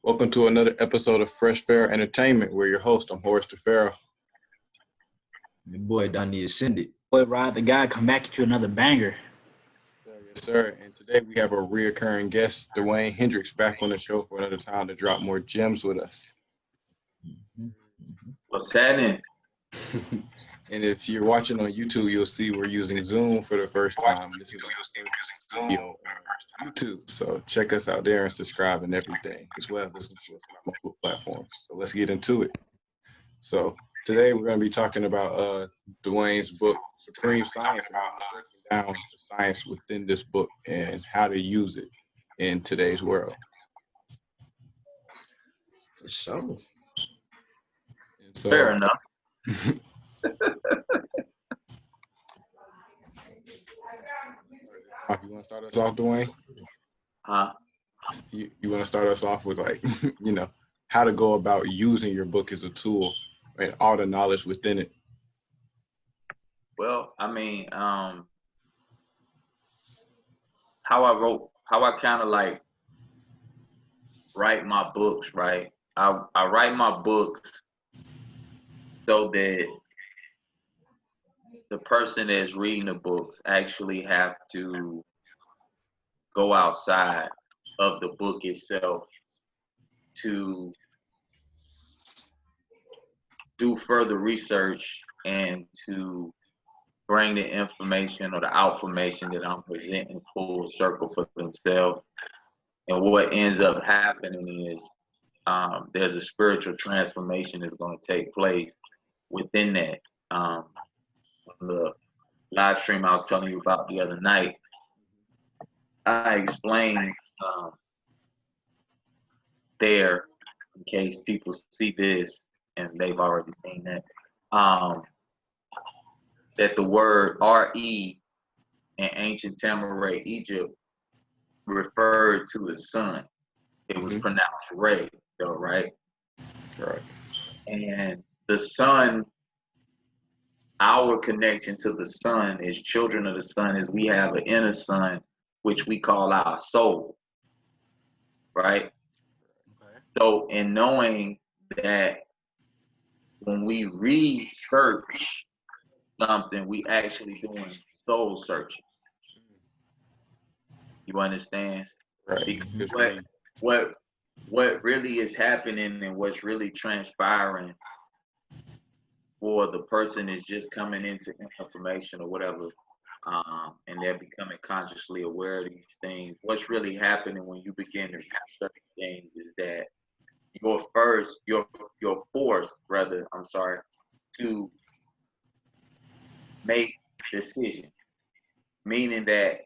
Welcome to another episode of Phresh Pharaoh Entertainment. We're your host. I'm Phresh Pharaoh. Your boy Donnie Ascended. Boy, Rod the guy, come back at you another banger. Yes, sir. And today we have a reoccurring guest, Dewayne Hendrix, back on the show for another time to drop more gems with us. What's happening? And if you're watching on YouTube, you'll see we're using Zoom for the first time. This is video on YouTube. So check us out there and subscribe and everything, as well as listen to us on multiple platforms. So let's get into it. So today we're going to be talking about Dewayne's book, Supreme Science, breaking down the science within this book and how to use it in today's world. For sure. And so, Fair enough. you want to start us off, Dewayne? You want to start us off with, like, how to go about using your book as a tool and all the knowledge within it. Well, I mean, how I kind of like write my books, right? I write my books so that the person that's reading the books actually have to go outside of the book itself to do further research and to bring the information or the information that I'm presenting full circle for themselves. And what ends up happening is there's a spiritual transformation that's going to take place within that. The live stream I was telling you about the other night, I explained there, in case people see this and they've already seen that, that the word R-E in ancient Tamaray, Egypt, referred to the sun. It was pronounced Re, though, right? Right. And the sun, our connection to the sun as children of the sun is we have an inner sun, which we call our soul, right? Okay. So in knowing that when we research something, we actually doing soul searching. You understand? Right. Because what really is happening and what's really transpiring for the person is just coming into information or whatever, and they're becoming consciously aware of these things. What's really happening when you begin to research things is that your force to make decisions, meaning that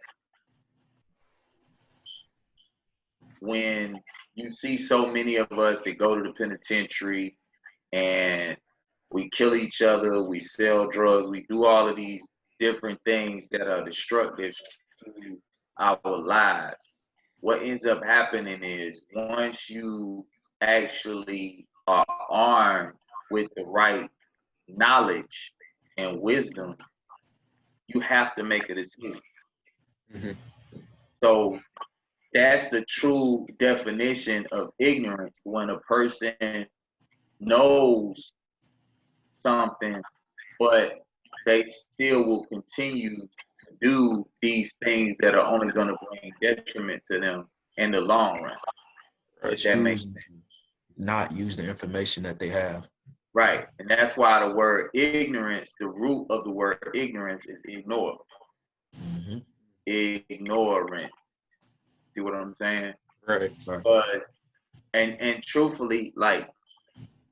when you see so many of us that go to the penitentiary and we kill each other, we sell drugs, we do all of these different things that are destructive to our lives. What ends up happening is once you actually are armed with the right knowledge and wisdom, you have to make a decision. Mm-hmm. So that's the true definition of ignorance, when a person knows something, but they still will continue to do these things that are only going to bring detriment to them in the long run. Right. Not use the information that they have. Right. And that's why the word ignorance, the root of the word ignorance is ignore. Mm-hmm. Ignorance. See what I'm saying? Right. But and truthfully, like,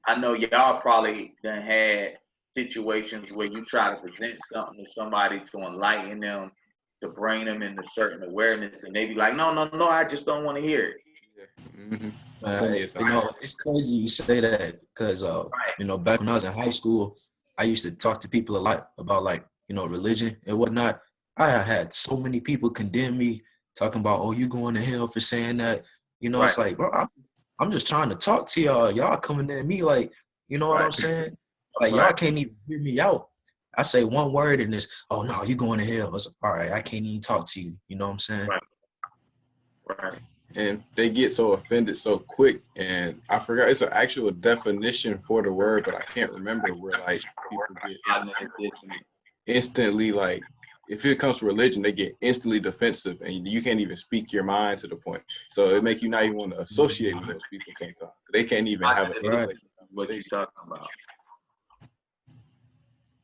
I know y'all probably done had situations where you try to present something to somebody to enlighten them, to bring them into certain awareness, and they be like, no, I just don't want to hear it. Mm-hmm. It's crazy you say that because, back when I was in high school, I used to talk to people a lot about, like, religion and whatnot. I had so many people condemn me, talking about, oh, you going to hell for saying that. Right. It's like, bro, I'm just trying to talk to y'all. Y'all coming at me like, what I'm saying? Like, y'all can't even hear me out. I say one word and it's, oh, no, you going to hell. It's, all right, I can't even talk to you. You know what I'm saying? Right. And they get so offended so quick. And I forgot it's an actual definition for the word, but I can't remember where like people get instantly like if it comes to religion, they get instantly defensive and you can't even speak your mind to the point. So it make you not even want to associate with those people sometimes. They can't even have a right. What you talking about?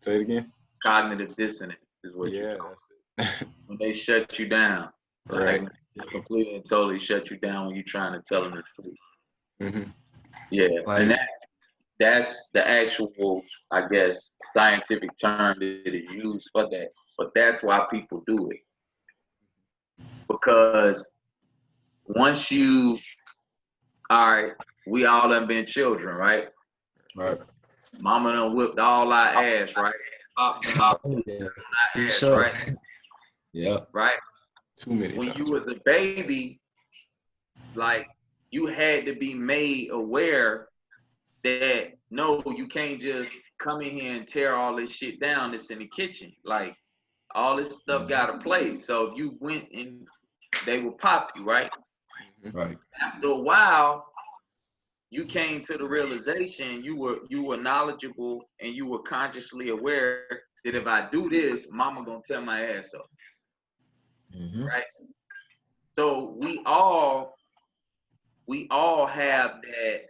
Say it again. Cognitive dissonance is what you're talking about. When they shut you down. Right. Like, they completely and totally shut you down when you're trying to tell them the truth. Mm-hmm. Yeah. Like, and that's the actual, I guess, scientific term that is used for that. But that's why people do it. Because once you, all right, we all have been children, right? right. Mama done whipped all our ass, right? Pops done whipped Yeah, our ass, sure. right? Yeah. Right? Too many When times. you was a baby, like, you had to be made aware that no, you can't just come in here and tear all this shit down that's in the kitchen. Like, all this stuff got to play. So if you went and they would pop you, right? Right. After a while, you came to the realization you were knowledgeable and you were consciously aware that if I do this, mama gonna tear my ass up. Mm-hmm. Right? So we all have that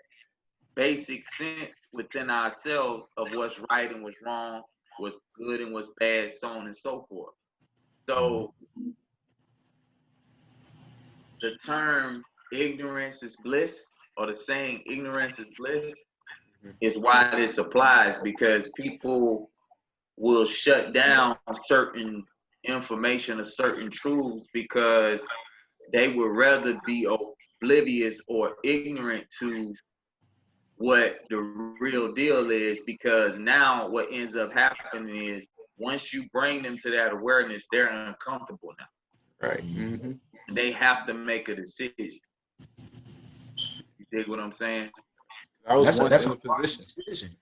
basic sense within ourselves of what's right and what's wrong, what's good and what's bad, so on and so forth. So the term ignorance is bliss, or the saying ignorance is bliss, is why this applies, because people will shut down certain information or certain truths because they would rather be oblivious or ignorant to what the real deal is, because now what ends up happening is once you bring them to that awareness, they're uncomfortable now. Right. Mm-hmm. They have to make a decision. You dig what I'm saying? I was once in a hard position. decision.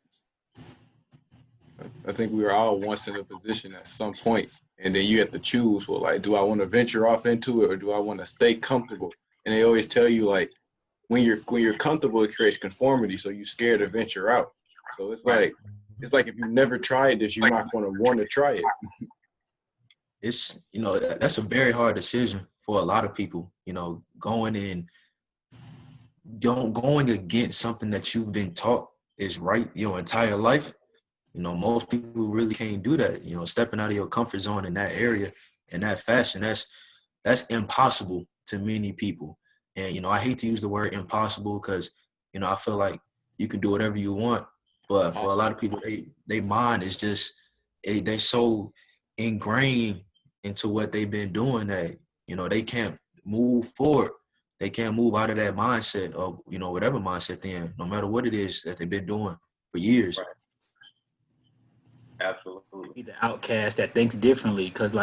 I think we were all once in a position at some point, and then you have to choose. Well, like, do I want to venture off into it, or do I want to stay comfortable? And they always tell you, like, when you're comfortable, it creates conformity, so you're scared to venture out. So it's like if you never tried this, you're not going to want to try it. It's, that's a very hard decision for a lot of people. Going against something that you've been taught is right your entire life. Most people really can't do that. Stepping out of your comfort zone in that area, in that fashion, that's impossible to many people. And, I hate to use the word impossible because, I feel like you can do whatever you want. But for a lot of people, they mind is just, they so ingrained into what they've been doing that, they can't move forward. They can't move out of that mindset of, whatever mindset they're in, no matter what it is that they've been doing for years. Right. Absolutely. Be the outcast that thinks differently, because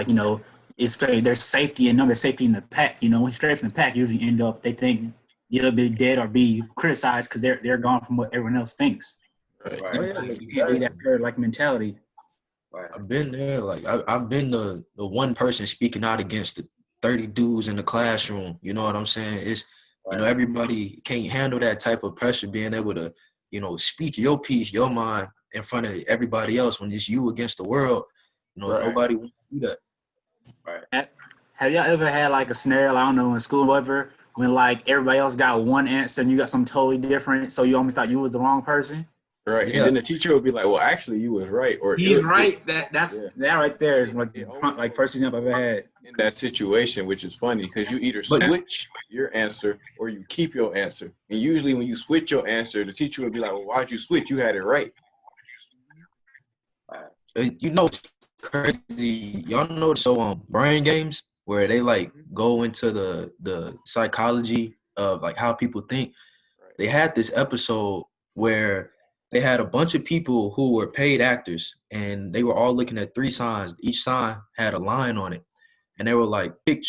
it's straight. There's safety in numbers, safety in the pack. When you stray from the pack, you usually end up, they think you'll be dead or be criticized because they're gone from what everyone else thinks. Right. Oh, yeah, You can't be that herd-like mentality. Right. I've been there. Like I've been the one person speaking out against the 30 dudes in the classroom. You know what I'm saying? It's everybody can't handle that type of pressure, being able to, speak your piece, your mind in front of everybody else when it's you against the world. Nobody wants to do that. Right. Have y'all ever had like a scenario, I don't know, in school or whatever, when like everybody else got one answer and you got something totally different, so you almost thought you was the wrong person? Right. Yeah. And then the teacher would be like, well, actually, you was right. Or He's right. That right there is like first example I've ever had. In that situation, which is funny because you either switch your answer or you keep your answer. And usually when you switch your answer, the teacher would be like, well, why'd you switch? You had it right. It's crazy. Y'all know so brain games where they like go into the psychology of like how people think. Right. They had this episode where they had a bunch of people who were paid actors, and they were all looking at 3 signs. Each sign had a line on it, and they were like, pick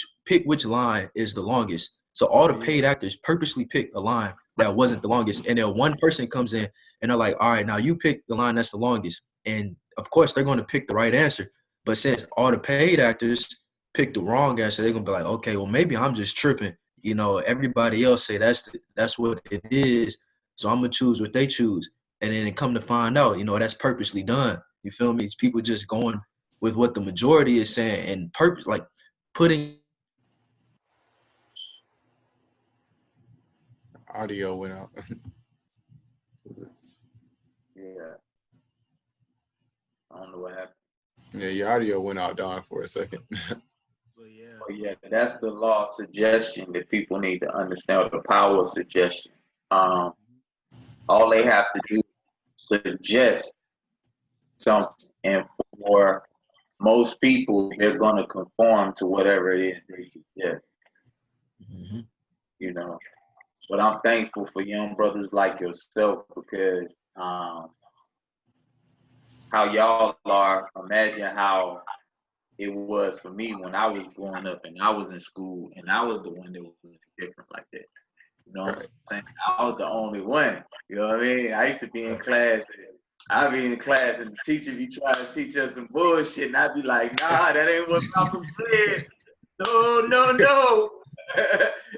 which line is the longest. So all the paid actors purposely picked a line that wasn't the longest, and then one person comes in and they're like, all right, now you pick the line that's the longest. And of course they're going to pick the right answer, but since all the paid actors picked the wrong answer, they're going to be like, okay, well maybe I'm just tripping. you know, everybody else say that's what it is. So I'm gonna choose what they choose, and then come to find out, you know, that's purposely done. You feel me? It's people just going with what the majority is saying and purpose, like putting. Audio went out. Yeah. I don't know what happened. Yeah, your audio went out, Don, for a second. But yeah. But yeah, that's the law of suggestion that people need to understand, the power of suggestion. All they have to do is suggest something, and for most people, they're going to conform to whatever it is they suggest. Mm-hmm. You know, but I'm thankful for young brothers like yourself, because how y'all are, imagine how it was for me when I was growing up and I was in school and I was the one that was different like that. You know what I'm saying? I was the only one. You know what I mean? I used to be in class, and I'd be in class and the teacher be trying to teach us some bullshit, and I'd be like, nah, that ain't what Malcolm said. No, no, no.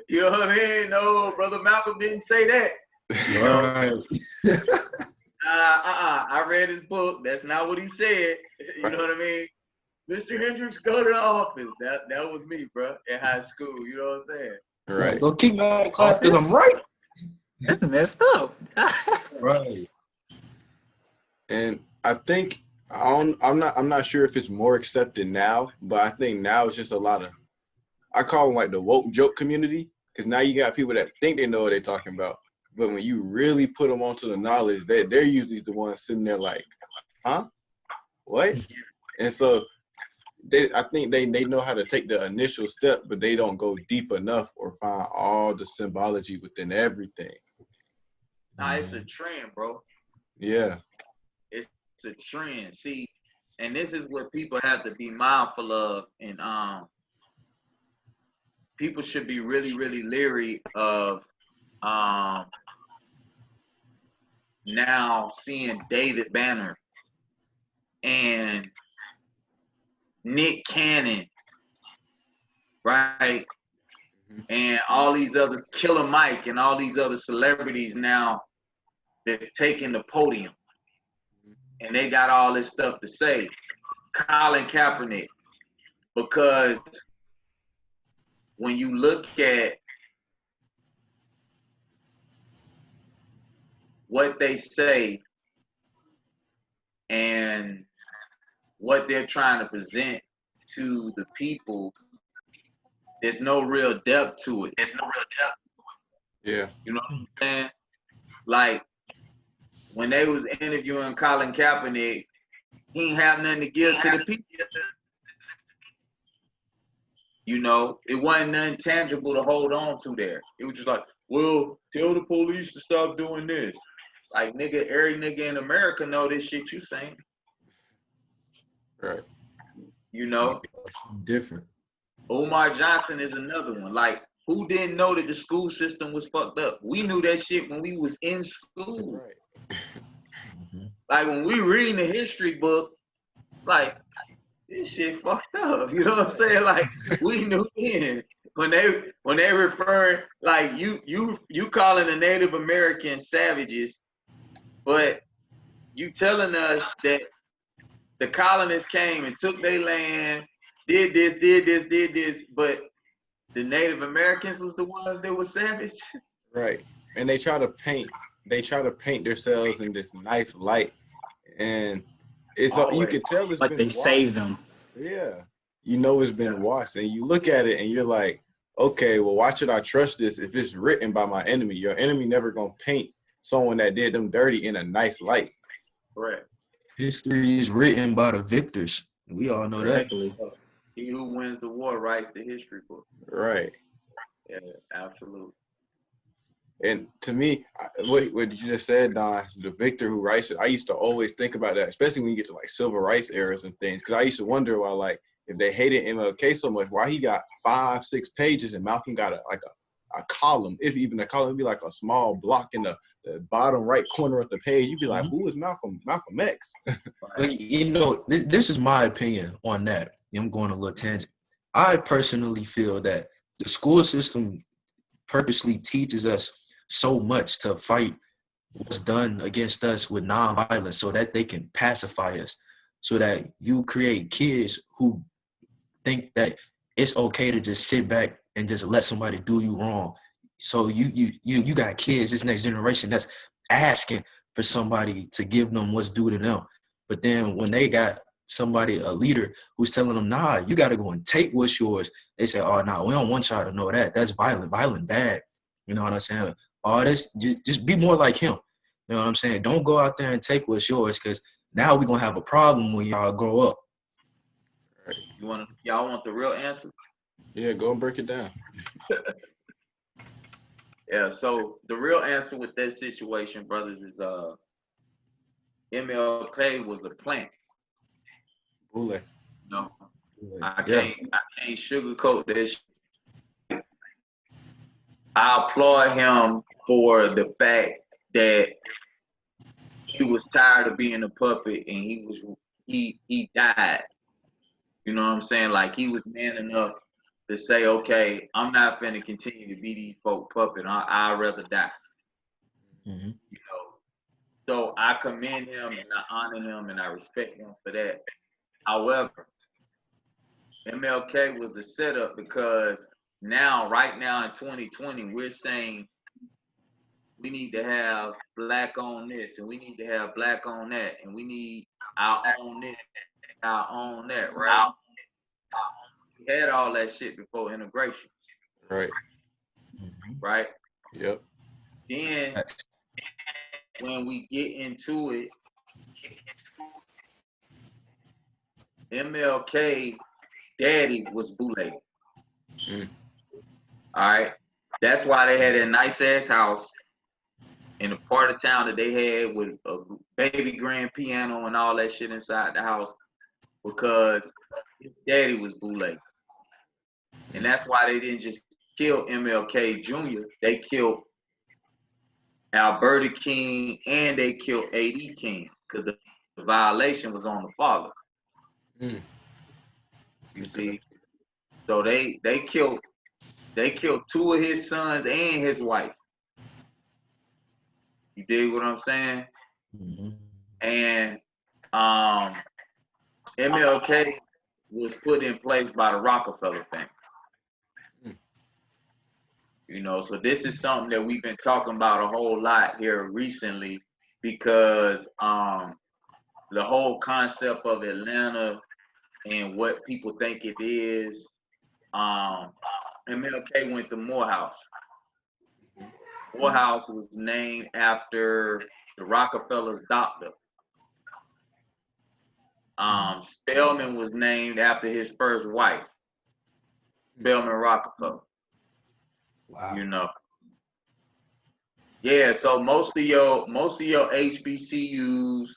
You know what I mean? No, Brother Malcolm didn't say that. You know? I read his book. That's not what he said. You know what I mean? Mr. Hendrix, go to the office. That was me, bro, in high school. You know what I'm saying? Right. Go keep me out of class because I'm right. That's messed up. Right. And I think I'm not sure if it's more accepted now, but I think now it's just a lot of, I call them like the woke joke community, because now you got people that think they know what they're talking about, but when you really put them onto the knowledge, they're usually the ones sitting there like, huh? What? And so I think they know how to take the initial step, but they don't go deep enough or find all the symbology within everything. Nah, it's a trend, bro. Yeah. It's a trend. See, and this is what people have to be mindful of, and people should be really, really leery of now seeing David Banner and Nick Cannon, right? And all these others, Killer Mike and all these other celebrities now that's taking the podium. And they got all this stuff to say. Colin Kaepernick, because when you look at what they say and what they're trying to present to the people, there's no real depth to it. Yeah. You know what I'm saying? Like, when they was interviewing Colin Kaepernick, he ain't have nothing to give to the people. You know, it wasn't nothing tangible to hold on to there. It was just like, well, tell the police to stop doing this. Like, nigga, every nigga in America know this shit you saying. Right. You know? Different. Omar Johnson is another one. Like, who didn't know that the school system was fucked up? We knew that shit when we was in school. Right. Like, when we reading the history book, like, this shit fucked up. You know what I'm saying? Like, we knew then. When they refer, like, you calling the Native Americans savages, but you telling us that the colonists came and took their land, did this, but the Native Americans was the ones that were savage. Right. And they try to paint themselves in this nice light, and it's Always. You can tell it's Like been they washed. saved them. Yeah. You know it's been washed, and you look at it and you're like, okay, well, why should I trust this if it's written by my enemy? Your enemy never gonna paint someone that did them dirty in a nice light. Correct. History is written by the victors. We all know Exactly. He who wins the war writes the history book. Right. Yeah, absolutely. And to me, what you just said, Don, the victor who writes it, I used to always think about that, especially when you get to like civil rights eras and things, because I used to wonder why, like, if they hated MLK so much, why he got 5-6 pages and Malcolm got a column, if even a column, it'd be like a small block in the bottom right corner of the page. You'd be like, who is Malcolm X? that. You know, this is my opinion on that. I'm going a little tangent. I personally feel that the school system purposely teaches us so much to fight what's done against us with nonviolence so that they can pacify us, so that you create kids who think that it's okay to just sit back and just let somebody do you wrong. So you got kids, this next generation that's asking for somebody to give them what's due to them. But then when they got somebody, a leader, who's telling them, nah, you got to go and take what's yours, they say, oh, nah, we don't want y'all to know that. That's violent, bad. You know what I'm saying? All this, just be more like him. You know what I'm saying? Don't go out there and take what's yours, because now we're going to have a problem when y'all grow up. Y'all want the real answer? Yeah, go and break it down. Yeah, so the real answer with that situation, brothers, is MLK was a plant. Boule. No, I can't sugarcoat this. I applaud him for the fact that he was tired of being a puppet and he died. You know what I'm saying? Like, he was man enough to say, okay, I'm not finna continue to be these folk puppet. I'd rather die. Mm-hmm. You know, so I commend him and I honor him and I respect him for that. However, MLK was the setup, because right now in 2020, we're saying we need to have black on this and we need to have black on that and we need our own this, our own that, right? We had all that shit before integration. Right. Right? Yep. Then when we get into it, MLK daddy was Boule. Mm. All right. That's why they had a nice ass house in the part of town that they had with a baby grand piano and all that shit inside the house, because his daddy was Boule. And that's why they didn't just kill MLK Jr. They killed Alberta King and they killed A.D. King, because the violation was on the father. Mm. You see? So they killed two of his sons and his wife. You dig what I'm saying? Mm-hmm. And MLK was put in place by the Rockefeller family. You know, so this is something that we've been talking about a whole lot here recently, because the whole concept of Atlanta and what people think it is, MLK went to Morehouse. Morehouse was named after the Rockefellers' doctor. Spelman was named after his first wife, Spelman Rockefeller. Wow. You know. Yeah, so most of your HBCUs,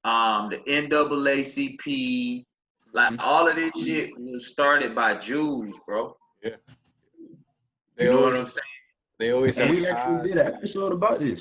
the NAACP, like all of this shit was started by Jews, bro. Yeah. You know what I'm saying? They always have We ties. actually did an episode about this.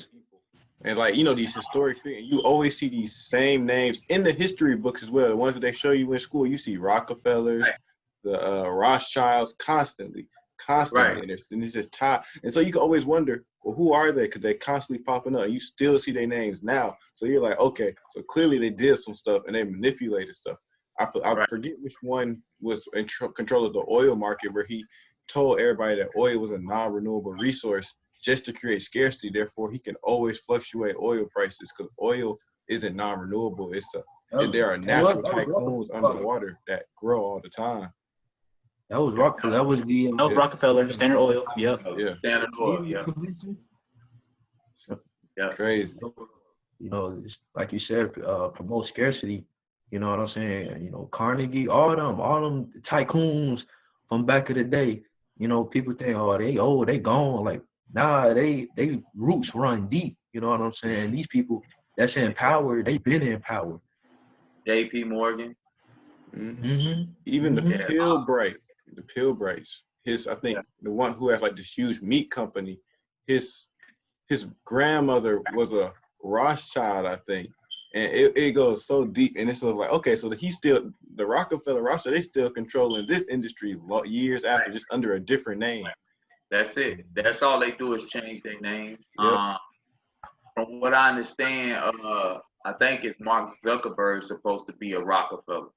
And like, you know, these historic figures, you always see these same names in the history books as well. The ones that they show you in school, you see Rockefellers, right, the Rothschilds constantly. Right. And it's just tie. And so you can always wonder, well, who are they? Because they're constantly popping up. And you still see their names now. So you're like, okay, so clearly they did some stuff and they manipulated stuff. I forget which one was in control of the oil market, where he told everybody that oil was a non-renewable resource just to create scarcity. Therefore, he can always fluctuate oil prices, because oil isn't non-renewable. There are natural tycoons underwater that grow all the time. That was Rockefeller. That was Rockefeller, Standard Oil. Yep. Yeah. Standard Oil. Yeah. Yeah. Crazy. You know, like you said, promote scarcity. You know what I'm saying? You know, Carnegie, all them tycoons from back of the day. You know, people think, oh, they gone. Like, nah, they roots run deep. You know what I'm saying? These people that's in power, they been in power. J.P. Morgan. Mm-hmm. Even the Pilbrights. I think the one who has like this huge meat company, his grandmother was a Rothschild, I think. And it goes so deep, and it's sort of like, okay, so the Rockefeller Rothschild, they still controlling this industry years after, just under a different name. That's it. That's all they do is change their names. Yep. From what I understand, I think it's Mark Zuckerberg supposed to be a Rockefeller.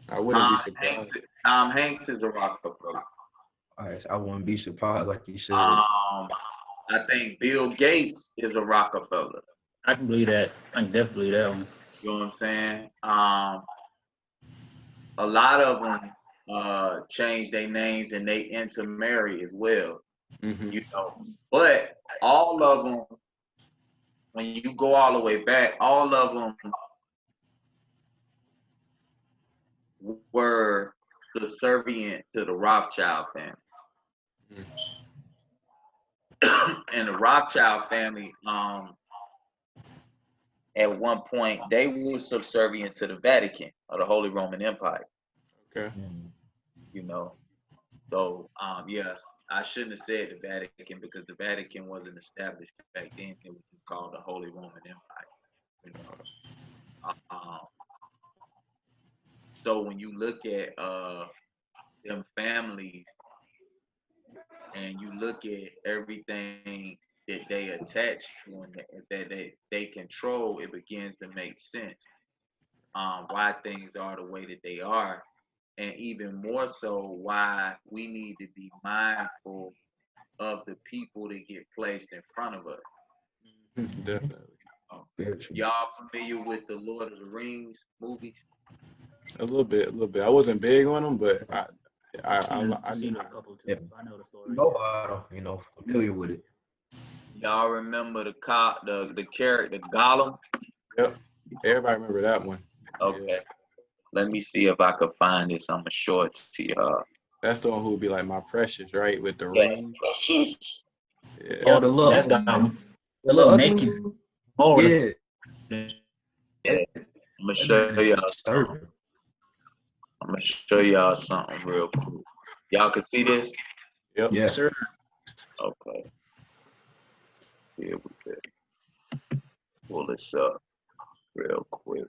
I wouldn't be surprised. Tom Hanks is a Rockefeller. All right, I wouldn't be surprised, like you said. I think Bill Gates is a Rockefeller. I can believe that. I can definitely believe that one. You know what I'm saying? A lot of them change their names and they intermarry as well. Mm-hmm. You know, but all of them, when you go all the way back, all of them were subservient to the Rothschild family. And the Rothschild family, at one point, they were subservient to the Vatican or the Holy Roman Empire. Okay. You know, so yes, I shouldn't have said the Vatican because the Vatican wasn't established back then. It was just called the Holy Roman Empire. You know, so when you look at them families and you look at everything that they attach to and that they control, it begins to make sense why things are the way that they are, and even more so why we need to be mindful of the people that get placed in front of us. Definitely. Y'all familiar with the Lord of the Rings movies? A little bit. I wasn't big on them, but I've seen a couple too. Yeah. I know the story. Familiar with it. Y'all remember the character Gollum? Yep. Everybody remember that one. Okay. Yeah. Let me see if I could find this. I'm gonna show it to y'all. That's the one who would be like my precious, right? With the Yeah, ring. precious. Yeah. Oh, the little, That's Gollum. The the little ugly naked. one? Oh, Yeah. Yeah. I'm gonna show y'all something. I'm gonna show y'all something real quick. Y'all can see this? Yep. Yeah. sir. Okay. Here we go. Pull this up real quick.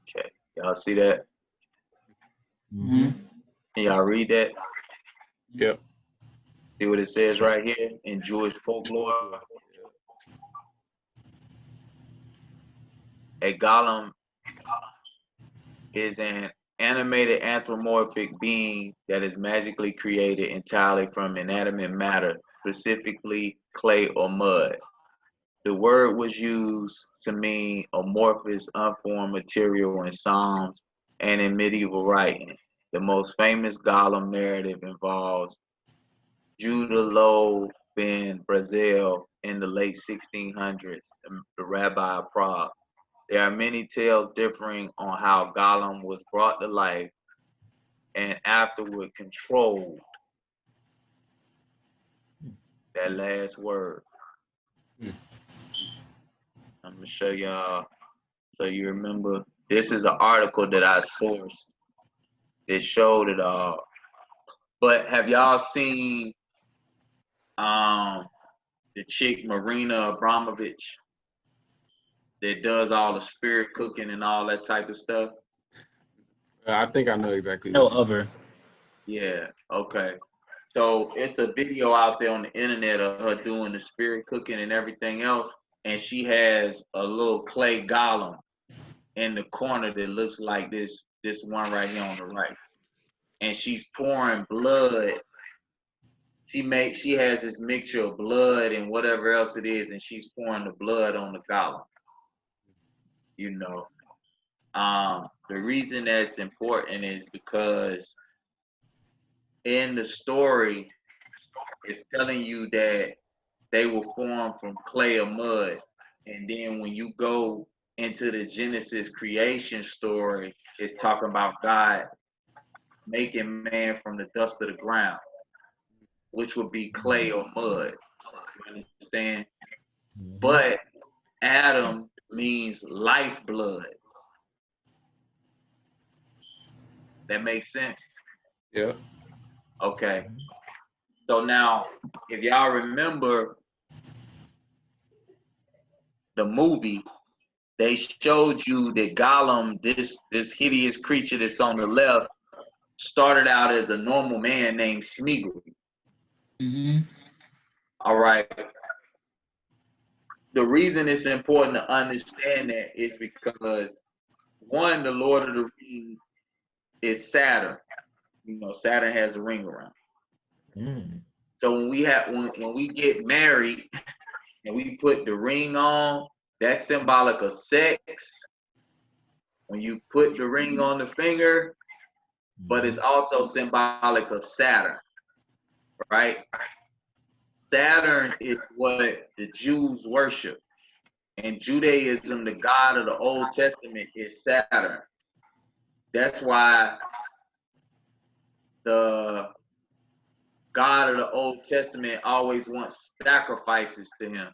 Okay. Y'all see that? Mm-hmm. Can y'all read that? Yep. See what it says right here in Jewish folklore? A golem is an animated anthropomorphic being that is magically created entirely from inanimate matter, specifically clay or mud. The word was used to mean amorphous, unformed material in Psalms and in medieval writing. The most famous golem narrative involves Judah Loew ben Brazil in the late 1600s, the rabbi of Prague. There are many tales differing on how Gollum was brought to life and afterward controlled. That last word. I'm gonna show y'all so you remember. This is an article that I sourced that showed it all. But have y'all seen the chick Marina Abramovic that does all the spirit cooking and all that type of stuff? I think I know exactly. No what you other. Yeah, okay. So it's a video out there on the internet of her doing the spirit cooking and everything else, and she has a little clay golem in the corner that looks like this one right here on the right, and she's pouring blood. She has this mixture of blood and whatever else it is, and she's pouring the blood on the golem. You know, the reason that's important is because in the story, it's telling you that they were formed from clay or mud. And then when you go into the Genesis creation story, it's talking about God making man from the dust of the ground, which would be clay or mud. You understand? But Adam means lifeblood. That makes sense? Yeah. Okay. So now, if y'all remember the movie, they showed you that Gollum, this hideous creature that's on the left, started out as a normal man named Smeagol. Mm-hmm. All right. The reason it's important to understand that is because, one, the Lord of the Rings is Saturn. You know, Saturn has a ring around. Mm. So when we get married and we put the ring on, that's symbolic of sex. When you put the ring on the finger, but it's also symbolic of Saturn, right? Saturn is what the Jews worship. In Judaism, the God of the Old Testament is Saturn. That's why the God of the Old Testament always wants sacrifices to him,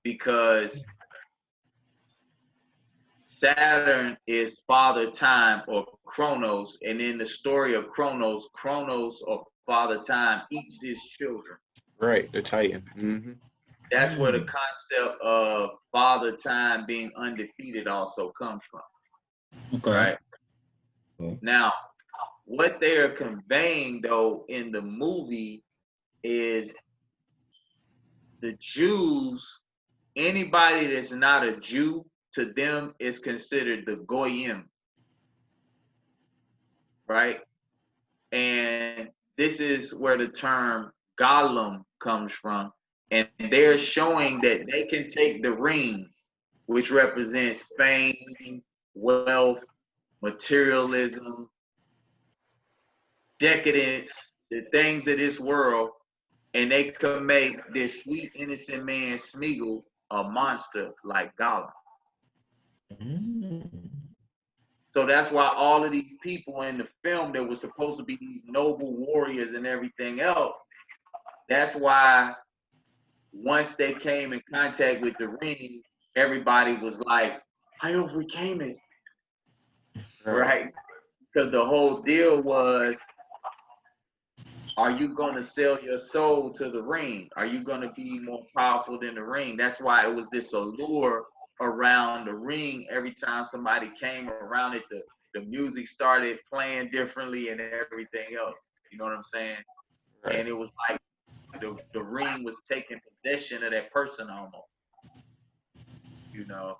because Saturn is father time, or Chronos, and in the story of Chronos, Chronos, or father time, eats his children. Right, the Titan. Mm-hmm. That's where the concept of father time being undefeated also comes from. Okay. Right? Now, what they are conveying though in the movie is the Jews, anybody that's not a Jew, to them is considered the Goyim. Right? And this is where the term Gollum comes from. And they're showing that they can take the ring, which represents fame, wealth, materialism, decadence, the things of this world, and they could make this sweet, innocent man Smeagol a monster like Gollum. So that's why all of these people in the film that were supposed to be these noble warriors and everything else, that's why once they came in contact with the ring, everybody was like, I overcame it. Right? Because the whole deal was, are you going to sell your soul to the ring? Are you going to be more powerful than the ring? That's why it was this allure around the ring. Every time somebody came around it, the music started playing differently and everything else. You know what I'm saying? Right. And it was like the ring was taking possession of that person almost. You know?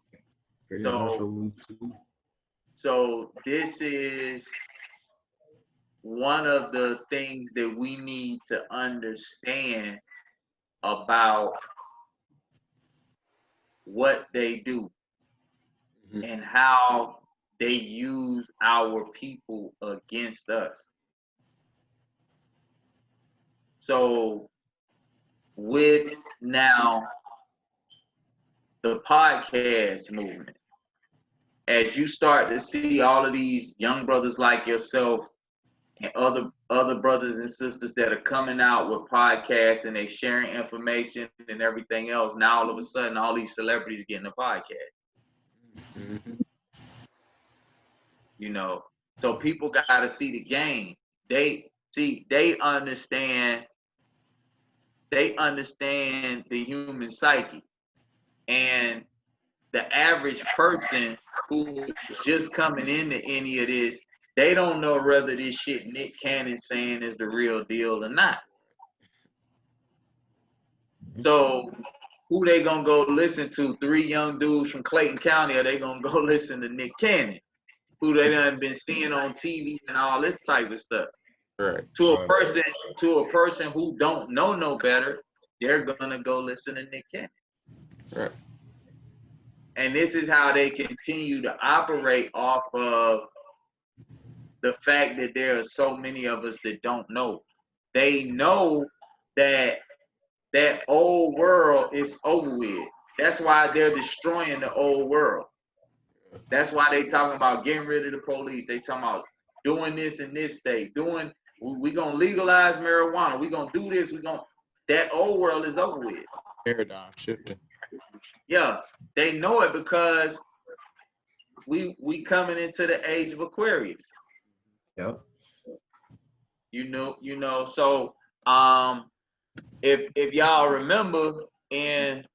So this is one of the things that we need to understand about what they do and how they use our people against us. So with now the podcast movement, as you start to see all of these young brothers like yourself and other brothers and sisters that are coming out with podcasts and they sharing information and everything else, now all of a sudden all these celebrities getting a podcast. You know, so people got to see the game. They understand the human psyche, and the average person who is just coming into any of this, they don't know whether this shit Nick Cannon's saying is the real deal or not. So who they gonna go listen to? 3 young dudes from Clayton County, or they gonna go listen to Nick Cannon, who they done been seeing on TV and all this type of stuff? Right. To a person who don't know no better, they're gonna go listen to Nick Cannon. Right. And this is how they continue to operate off of the fact that there are so many of us that don't know. They know that that old world is over with. That's why they're destroying the old world. That's why they talking about getting rid of the police. They talking about doing this in this state, we gonna legalize marijuana. We gonna do this. That old world is over with. Paradigm shifting. Yeah, they know it because we coming into the age of Aquarius. Yep. You know. So if y'all remember in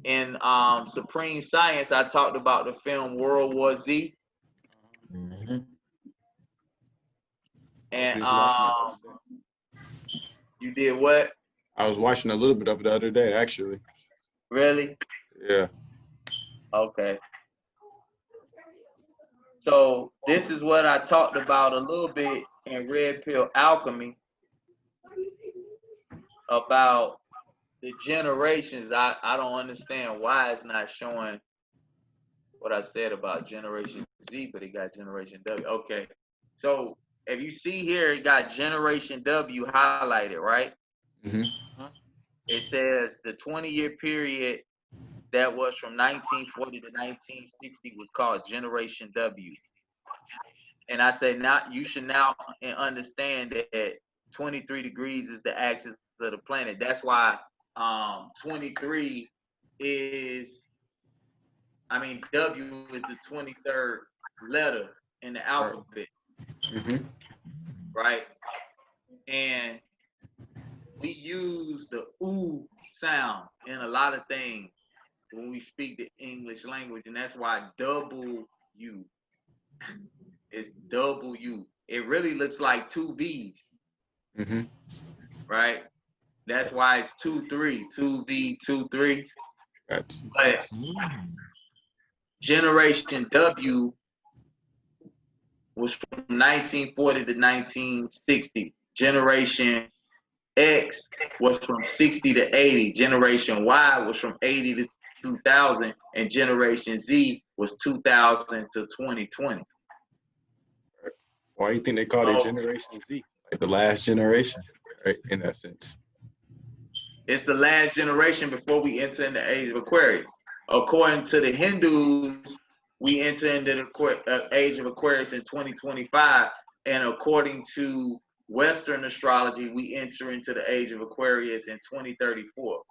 in Supreme Science, I talked about the film World War Z, Mm-hmm. and Just watching it the other day. you did what? I was watching a little bit of it the other day, actually. Really? Yeah. Okay. So this is what I talked about a little bit in Red Pill Alchemy about the generations. I don't understand why it's not showing what I said about Generation Z, but it got Generation W. Okay. So if you see here, it got Generation W highlighted, right? Mm-hmm. It says the 20-year period that was from 1940 to 1960 was called Generation W. And I say now you should now understand that 23 degrees is the axis of the planet. That's why 23 is, W is the 23rd letter in the alphabet, Mm-hmm. right? And we use the oo sound in a lot of things when we speak the English language, and that's why double U is W. It really looks like two V's, Mm-hmm. right? That's why it's 2-3, 2V, 2-3. Gotcha. But Generation W was from 1940 to 1960. Generation X was from 60 to 80. Generation Y was from 80 to 2000. And Generation Z was 2000 to 2020. Why do you think they call it Generation Z? Like the last generation, right? In that sense. It's the last generation before we enter in the age of Aquarius. According to the Hindus, we enter into the age of Aquarius in 2025. And according to Western astrology, we enter into the age of Aquarius in 2034.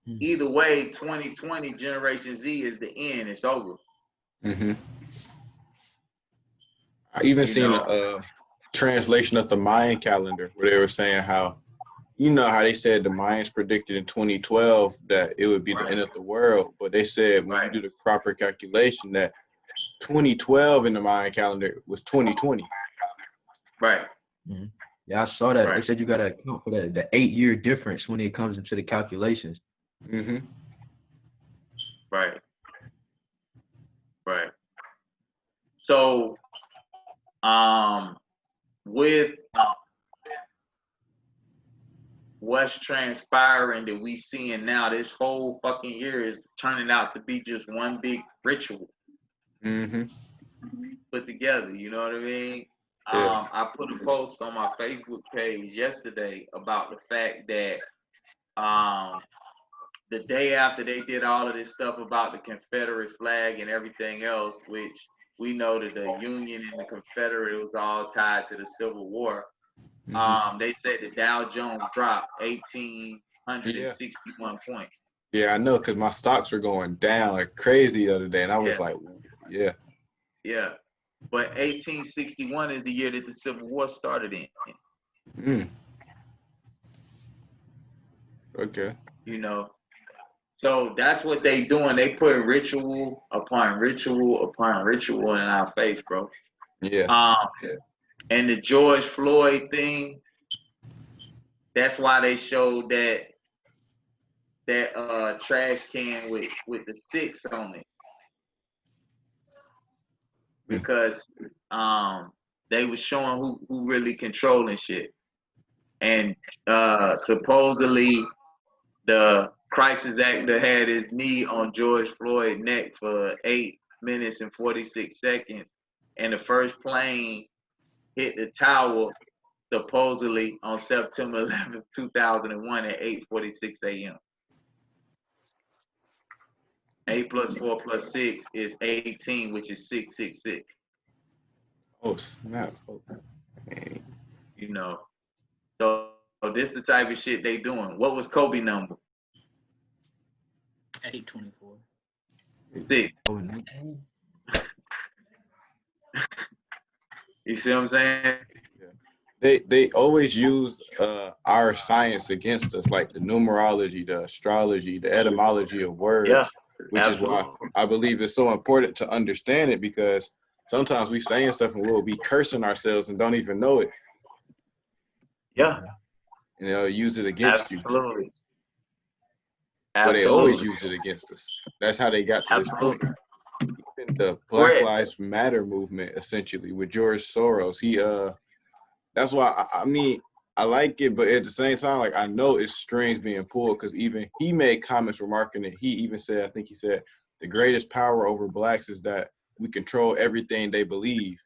Either way, 2020 Generation Z is the end. It's over. Mm-hmm. I even seen a translation of the Mayan calendar where they were saying how, how they said the Mayans predicted in 2012 that it would be the end of the world, but they said when you do the proper calculation that 2012 in the Mayan calendar was 2020. Right. Mm-hmm. Yeah, I saw that. They said you got to account for the 8-year difference when it comes into the calculations. Mm-hmm. Right. Right. So, with what's transpiring that we seeing now, this whole fucking year is turning out to be just one big ritual put together. You know what I mean? Yeah. I put a post on my Facebook page yesterday about the fact that the day after they did all of this stuff about the Confederate flag and everything else, which we know that the Union and the Confederate was all tied to the Civil War. They said the Dow Jones dropped 1,861 points. Yeah, I know, because my stocks were going down like crazy the other day, and I was like, yeah. Yeah. But 1861 is the year that the Civil War started in. Okay. So that's what they doing. They put ritual upon ritual upon ritual in our face, bro. Yeah. And the George Floyd thing, that's why they showed that trash can with the 6 on it. Because they was showing who really controlling shit. And supposedly the crisis actor had his knee on George Floyd's neck for 8 minutes and 46 seconds. And the first plane hit the tower supposedly on September 11th, 2001 at 8:46 a.m. 8 plus 4 plus 6 is 18, which is 666. Oh, snap. So this the type of shit they doing. What was Kobe number? 824. 6. You see what I'm saying? Yeah. They always use our science against us, like the numerology, the astrology, the etymology of words, Yeah, which absolutely. is why I believe it's so important to understand it, because sometimes we saying stuff and we'll be cursing ourselves and don't even know it. Yeah, And they'll use it against you. absolutely. Well, they always Absolutely. use it against us. That's how they got to this point. Absolutely. Even the Black Correct. Lives Matter movement, essentially, with George Soros, that's why I mean I like it, but at the same time, like, I know it's strings being pulled, because even he made comments remarking that he even said, I think he said, the greatest power over blacks is that we control everything they believe.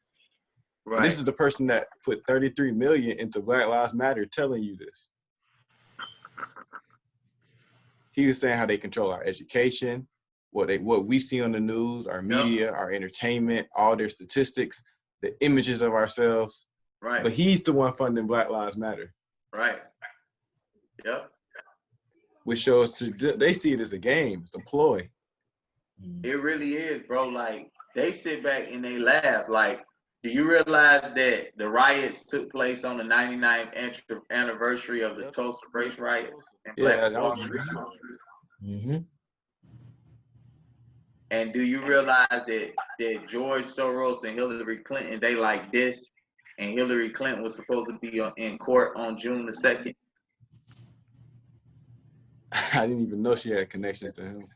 And this Right. is the person that put 33 million into Black Lives Matter telling you this. He was saying how they control our education, what we see on the news, our media, our entertainment, all their statistics, the images of ourselves. Right. But he's the one funding Black Lives Matter. Right. Yep. Which shows they see it as a game, it's a ploy. It really is, bro. Like, they sit back and they laugh. Like, do you realize that the riots took place on the 99th anniversary of the Tulsa race riots in Black Wall Street? Mm-hmm. And do you realize that George Soros and Hillary Clinton, they like this, and Hillary Clinton was supposed to be in court on June the 2nd? I didn't even know she had connections to him.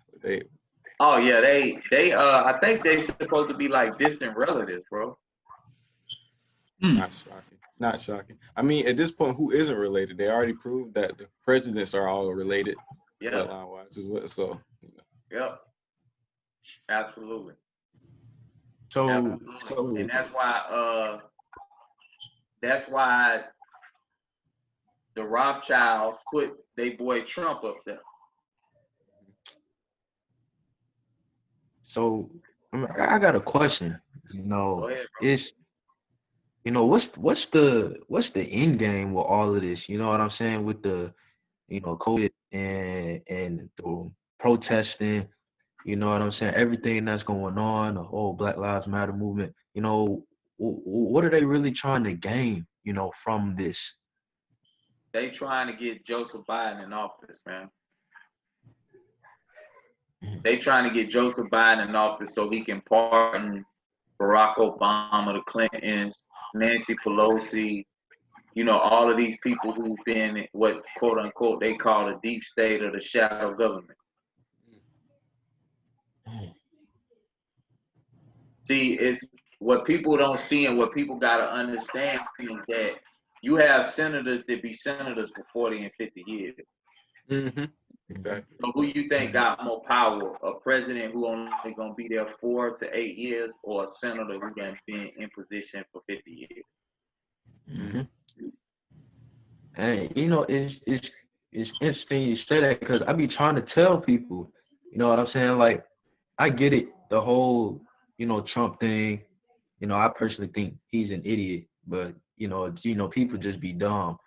Oh yeah, they I think they supposed to be like distant relatives, bro. Not shocking. Not shocking. I mean, at this point, who isn't related? They already proved that the presidents are all related, bloodline-wise as well. So, Yep. Absolutely. So, Absolutely. And that's why the Rothschilds put their boy Trump up there. So I got a question. Go ahead, bro. It's what's the end game with all of this? You know what I'm saying, with the COVID and the protesting. You know what I'm saying? Everything that's going on, the whole Black Lives Matter movement. What are they really trying to gain? From this? They trying to get Joseph Biden in office, man. They trying to get Joseph Biden in office so he can pardon Barack Obama, the Clintons, Nancy Pelosi, all of these people who've been what, quote unquote, they call the deep state or the shadow government. See, it's what people don't see and what people got to understand is that you have senators that be senators for 40 and 50 years. Mm-hmm. Exactly. So who you think got more power? A president who only going to be there 4 to 8 years, or a senator who going to be in position for 50 years? Mm-hmm. And it's interesting you say that, because I be trying to tell people, you know what I'm saying? Like, I get it, the whole Trump thing. I personally think he's an idiot, but people just be dumb.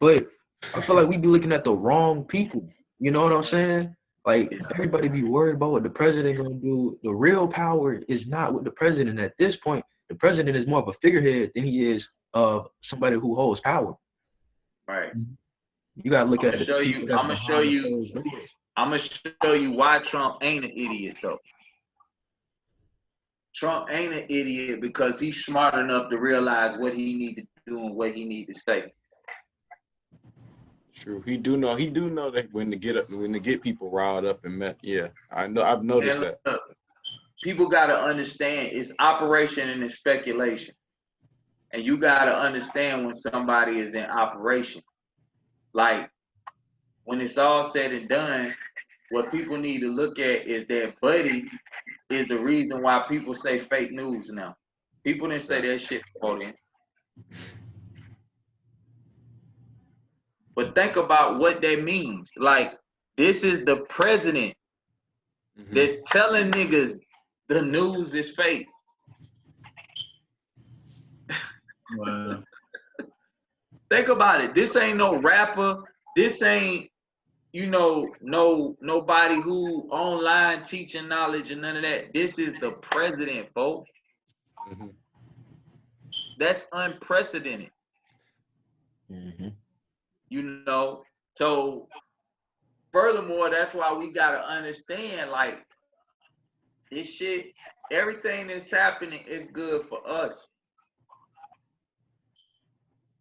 But I feel like we be looking at the wrong people. You know what I'm saying? Like, everybody be worried about what the president gonna do. The real power is not with the president at this point. The president is more of a figurehead than he is of somebody who holds power. Right. You gotta look at I'm the people gonna that's show behind the you. closed doors. I'm gonna show you why Trump ain't an idiot though. Trump ain't an idiot because he's smart enough to realize what he need to do and what he need to say. True. He do know that when to get people riled up and met. Yeah, I know. I've noticed that. Look, people gotta understand it's operation and it's speculation, and you gotta understand when somebody is in operation. Like, when it's all said and done, what people need to look at is that Buddy is the reason why people say fake news now. People didn't say that shit before then. But think about what that means. Like, this is the president that's telling niggas the news is fake. Wow. Think about it. This ain't no rapper. This ain't, nobody who online teaching knowledge and none of that. This is the president, folks. That's unprecedented. Mm-hmm. You know, so furthermore, that's why we gotta understand, like, this shit, everything that's happening is good for us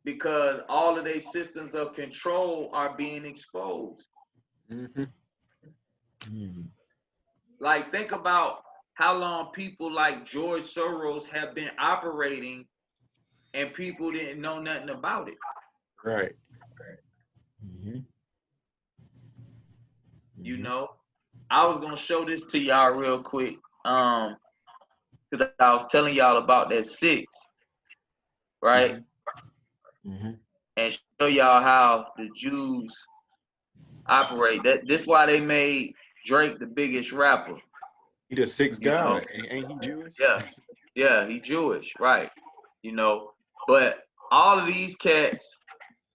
because all of these systems of control are being exposed. Mm-hmm. Mm-hmm. Like, think about how long people like George Soros have been operating and people didn't know nothing about it. Right. Mm-hmm. You know, I was gonna show this to y'all real quick. Because I was telling y'all about that 6, right? Mm-hmm. And show y'all how the Jews operate. This why they made Drake the biggest rapper. He the sixth You know? god. Ain't he Jewish? Yeah, he Jewish, right? You know, but all of these cats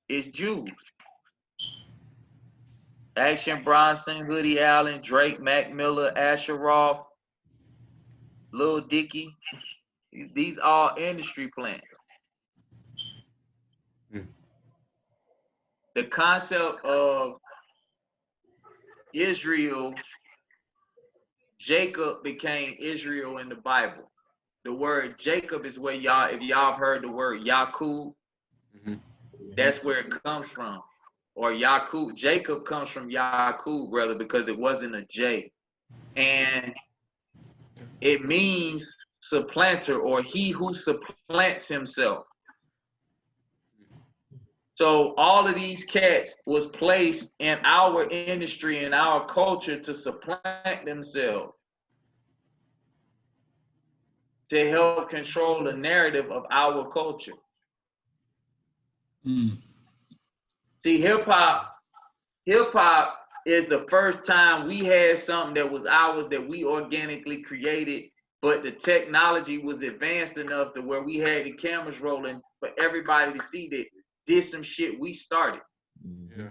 is Jews. Action Bronson, Hoodie Allen, Drake, Mac Miller, Asher Roth, Lil Dicky. These all industry plants. Mm. The concept of Israel, Jacob became Israel in the Bible. The word Jacob is where y'all, if y'all have heard the word Yakub, Mm-hmm. that's where it comes from. Or Yakub, Jacob comes from Yakub, brother, because it wasn't a J. And it means supplanter or he who supplants himself. So all of these cats was placed in our industry and our culture to supplant themselves, to help control the narrative of our culture. See, hip hop is the first time we had something that was ours that we organically created, but the technology was advanced enough to where we had the cameras rolling for everybody to see that did some shit we started. Yeah.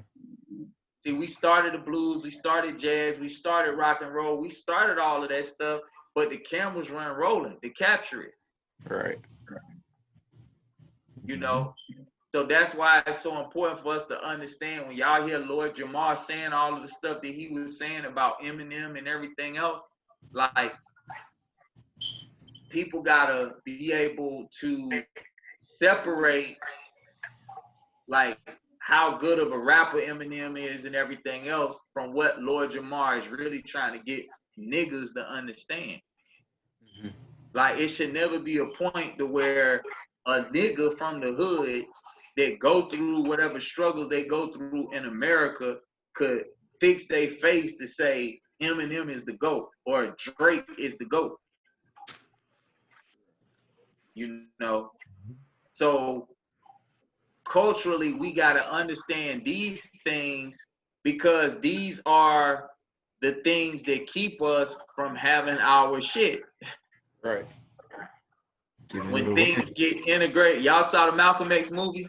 See, we started the blues, we started jazz, we started rock and roll, we started all of that stuff, but the cameras weren't rolling to capture it. Right. You know, so that's why it's so important for us to understand when y'all hear Lord Jamar saying all of the stuff that he was saying about Eminem and everything else, like, people gotta be able to separate, like, how good of a rapper Eminem is and everything else from what Lord Jamar is really trying to get niggas to understand. Mm-hmm. Like, it should never be a point to where a nigga from the hood that go through whatever struggles they go through in America could fix their face to say Eminem is the GOAT or Drake is the GOAT. You know? So culturally, we got to understand these things because these are the things that keep us from having our shit. Right. When things get integrated, y'all saw the Malcolm X movie?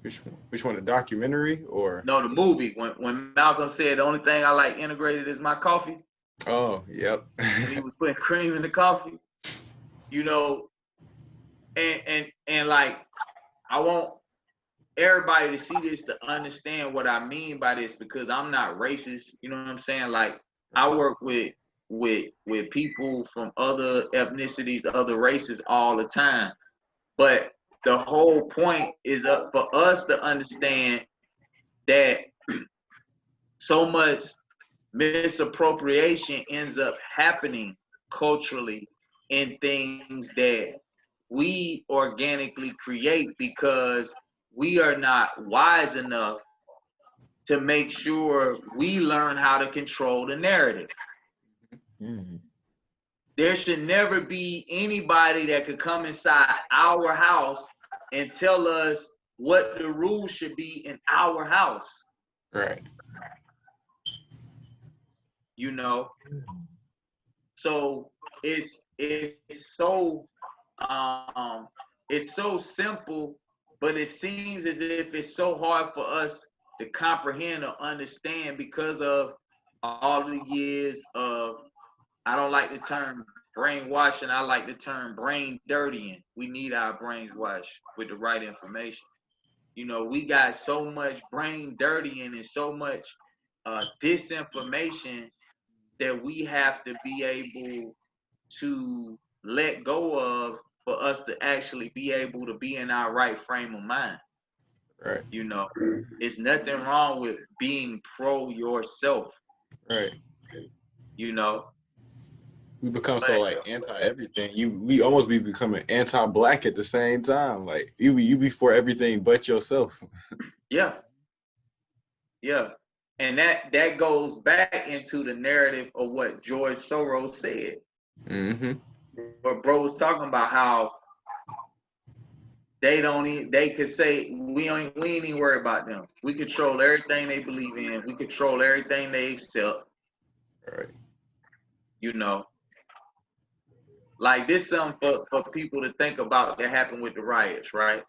Which one? Which one? The documentary or? No, the movie. When Malcolm said the only thing I like integrated is my coffee. Oh, yep. When he was putting cream in the coffee, you know, and like, I want everybody to see this to understand what I mean by this because I'm not racist. You know what I'm saying? Like, I work with people from other ethnicities, other races all the time. But the whole point is up for us to understand that so much misappropriation ends up happening culturally in things that we organically create because we are not wise enough to make sure we learn how to control the narrative. Mm-hmm. There should never be anybody that could come inside our house and tell us what the rules should be in our house. Right. You know, so it's so it's so simple, but it seems as if it's so hard for us to comprehend or understand because of all the years of, I don't like the term brainwashing, I like the term brain dirtying. We need our brains washed with the right information. You know, we got so much brain dirtying and so much disinformation that we have to be able to let go of for us to actually be able to be in our right frame of mind. Right. You know, it's nothing wrong with being pro yourself. Right. You know, We become so like anti everything. We almost be becoming anti-black at the same time. Like you be for everything but yourself. yeah, yeah. And that goes back into the narrative of what George Soros said. Mm-hmm. But bro was talking about how they could say we ain't even worry about them. We control everything they believe in. We control everything they accept. Right. You know, like this something for people to think about that happened with the riots, right?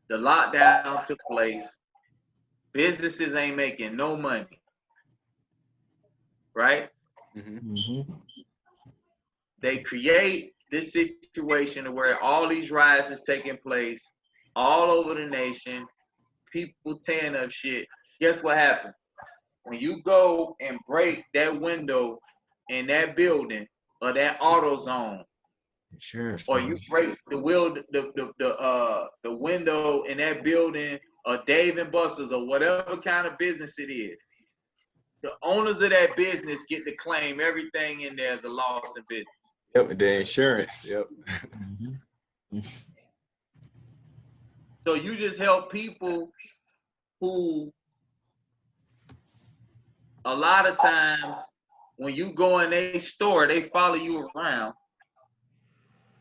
The lockdown took place. Businesses ain't making no money, right? Mm-hmm. They create this situation where all these riots is taking place all over the nation. People tearing up shit. Guess what happens? When you go and break that window in that building or that auto zone, Sure. or you break the window in that building or Dave and Buster's or whatever kind of business it is, the owners of that business get to claim everything in there as a loss in business. Yep, the insurance. Yep. Mm-hmm. So you just help people who a lot of times when you go in a store, they follow you around,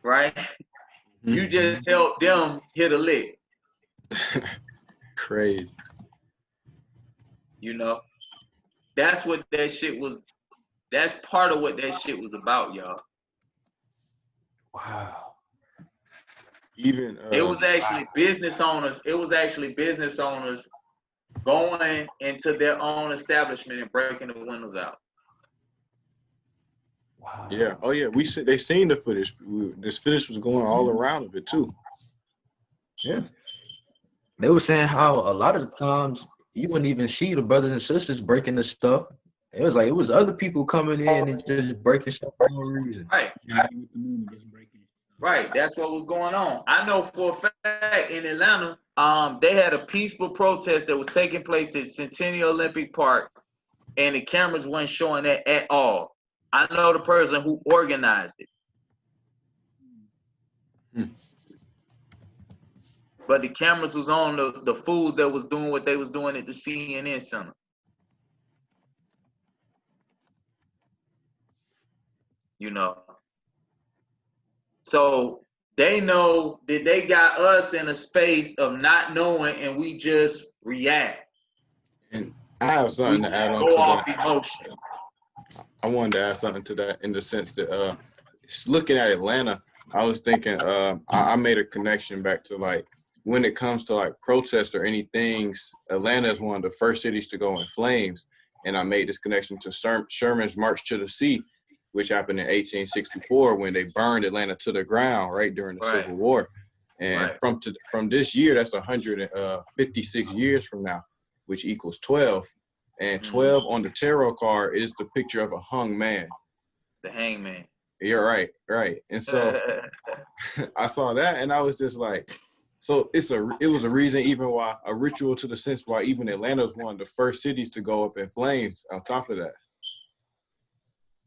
right? Mm-hmm. You just help them hit a lick. Crazy. You know, that's what that shit was. That's part of what that shit was about, y'all. Wow. Even It was actually business owners. It was actually business owners going into their own establishment and breaking the windows out. Wow. yeah. Oh yeah. They seen the footage. This footage was going all around of it too. Yeah. They were saying how a lot of the times you wouldn't even see the brothers and sisters breaking the stuff. It was other people coming in and just breaking stuff for no reason. Right. With the movement, just breaking it. Right. That's what was going on. I know for a fact in Atlanta, they had a peaceful protest that was taking place at Centennial Olympic Park, and the cameras weren't showing that at all. I know the person who organized it. But the cameras was on the fools that was doing what they was doing at the CNN Center. You know. So they know that they got us in a space of not knowing, and we just react. And I have something to add on go to off that. emotion. I wanted to add something to that in the sense that looking at Atlanta, I was thinking I made a connection back to like when it comes to like protests or anything, Atlanta is one of the first cities to go in flames. And I made this connection to Sherman's March to the Sea, which happened in 1864 when they burned Atlanta to the ground right during the Civil War. And from this year, that's 156 years from now, which equals 12. And 12 on the tarot card is the picture of a hung man. The hangman. You're right, right. And so I saw that and I was just like, so it was a reason even why a ritual to the sense why even Atlanta was one of the first cities to go up in flames on top of that.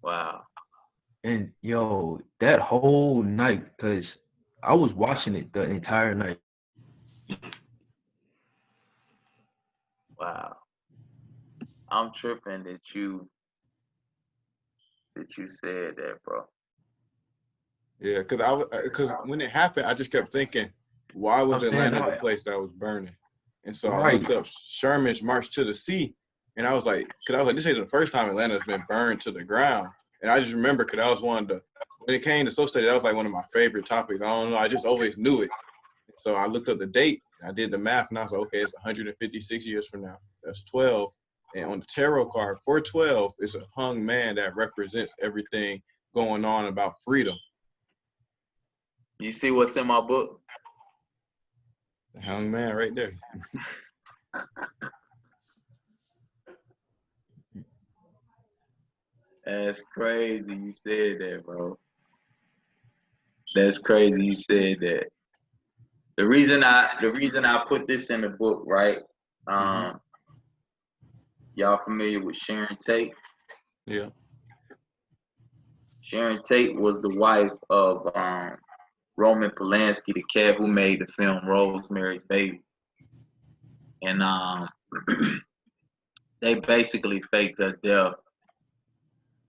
Wow. And yo, that whole night, because I was watching it the entire night. Wow. I'm tripping that you said that, bro. Yeah, because when it happened, I just kept thinking, why was Atlanta the place that was burning? And so I looked up Sherman's March to the Sea, and I was like, this ain't the first time Atlanta's been burned to the ground. And I just remember, because that was when it came to social study, that was like one of my favorite topics. I don't know, I just always knew it. So I looked up the date, I did the math, and I was like, okay, it's 156 years from now. That's 12. And on the tarot card, for 12, it's a hung man that represents everything going on about freedom. You see what's in my book? Young man right there. That's crazy you said that, bro. That's crazy you said that. The reason I put this in the book, right? Y'all familiar with Sharon Tate? Yeah. Sharon Tate was the wife of Roman Polanski, the cat who made the film Rosemary's Baby. And they basically faked her death.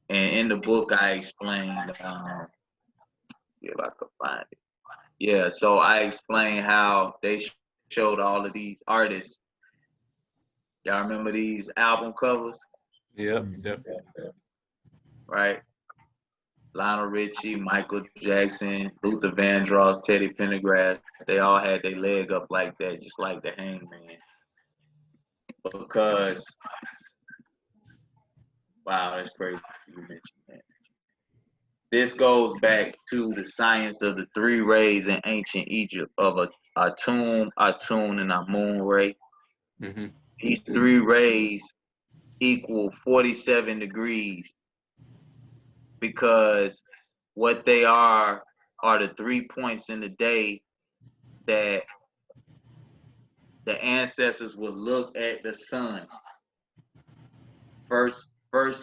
And in the book, I explained, see if I could find it. Yeah, so I explained how they showed all of these artists. Y'all remember these album covers? Yep, definitely. Right? Lionel Richie, Michael Jackson, Luther Vandross, Teddy Pendergrass, they all had their leg up like that, just like the Hangman. Because, wow, that's crazy you mentioned that. This goes back to the science of the three rays in ancient Egypt of Atum, Atun, and Amun ray. These three rays equal 47 degrees because what they are the 3 points in the day that the ancestors would look at the sun. First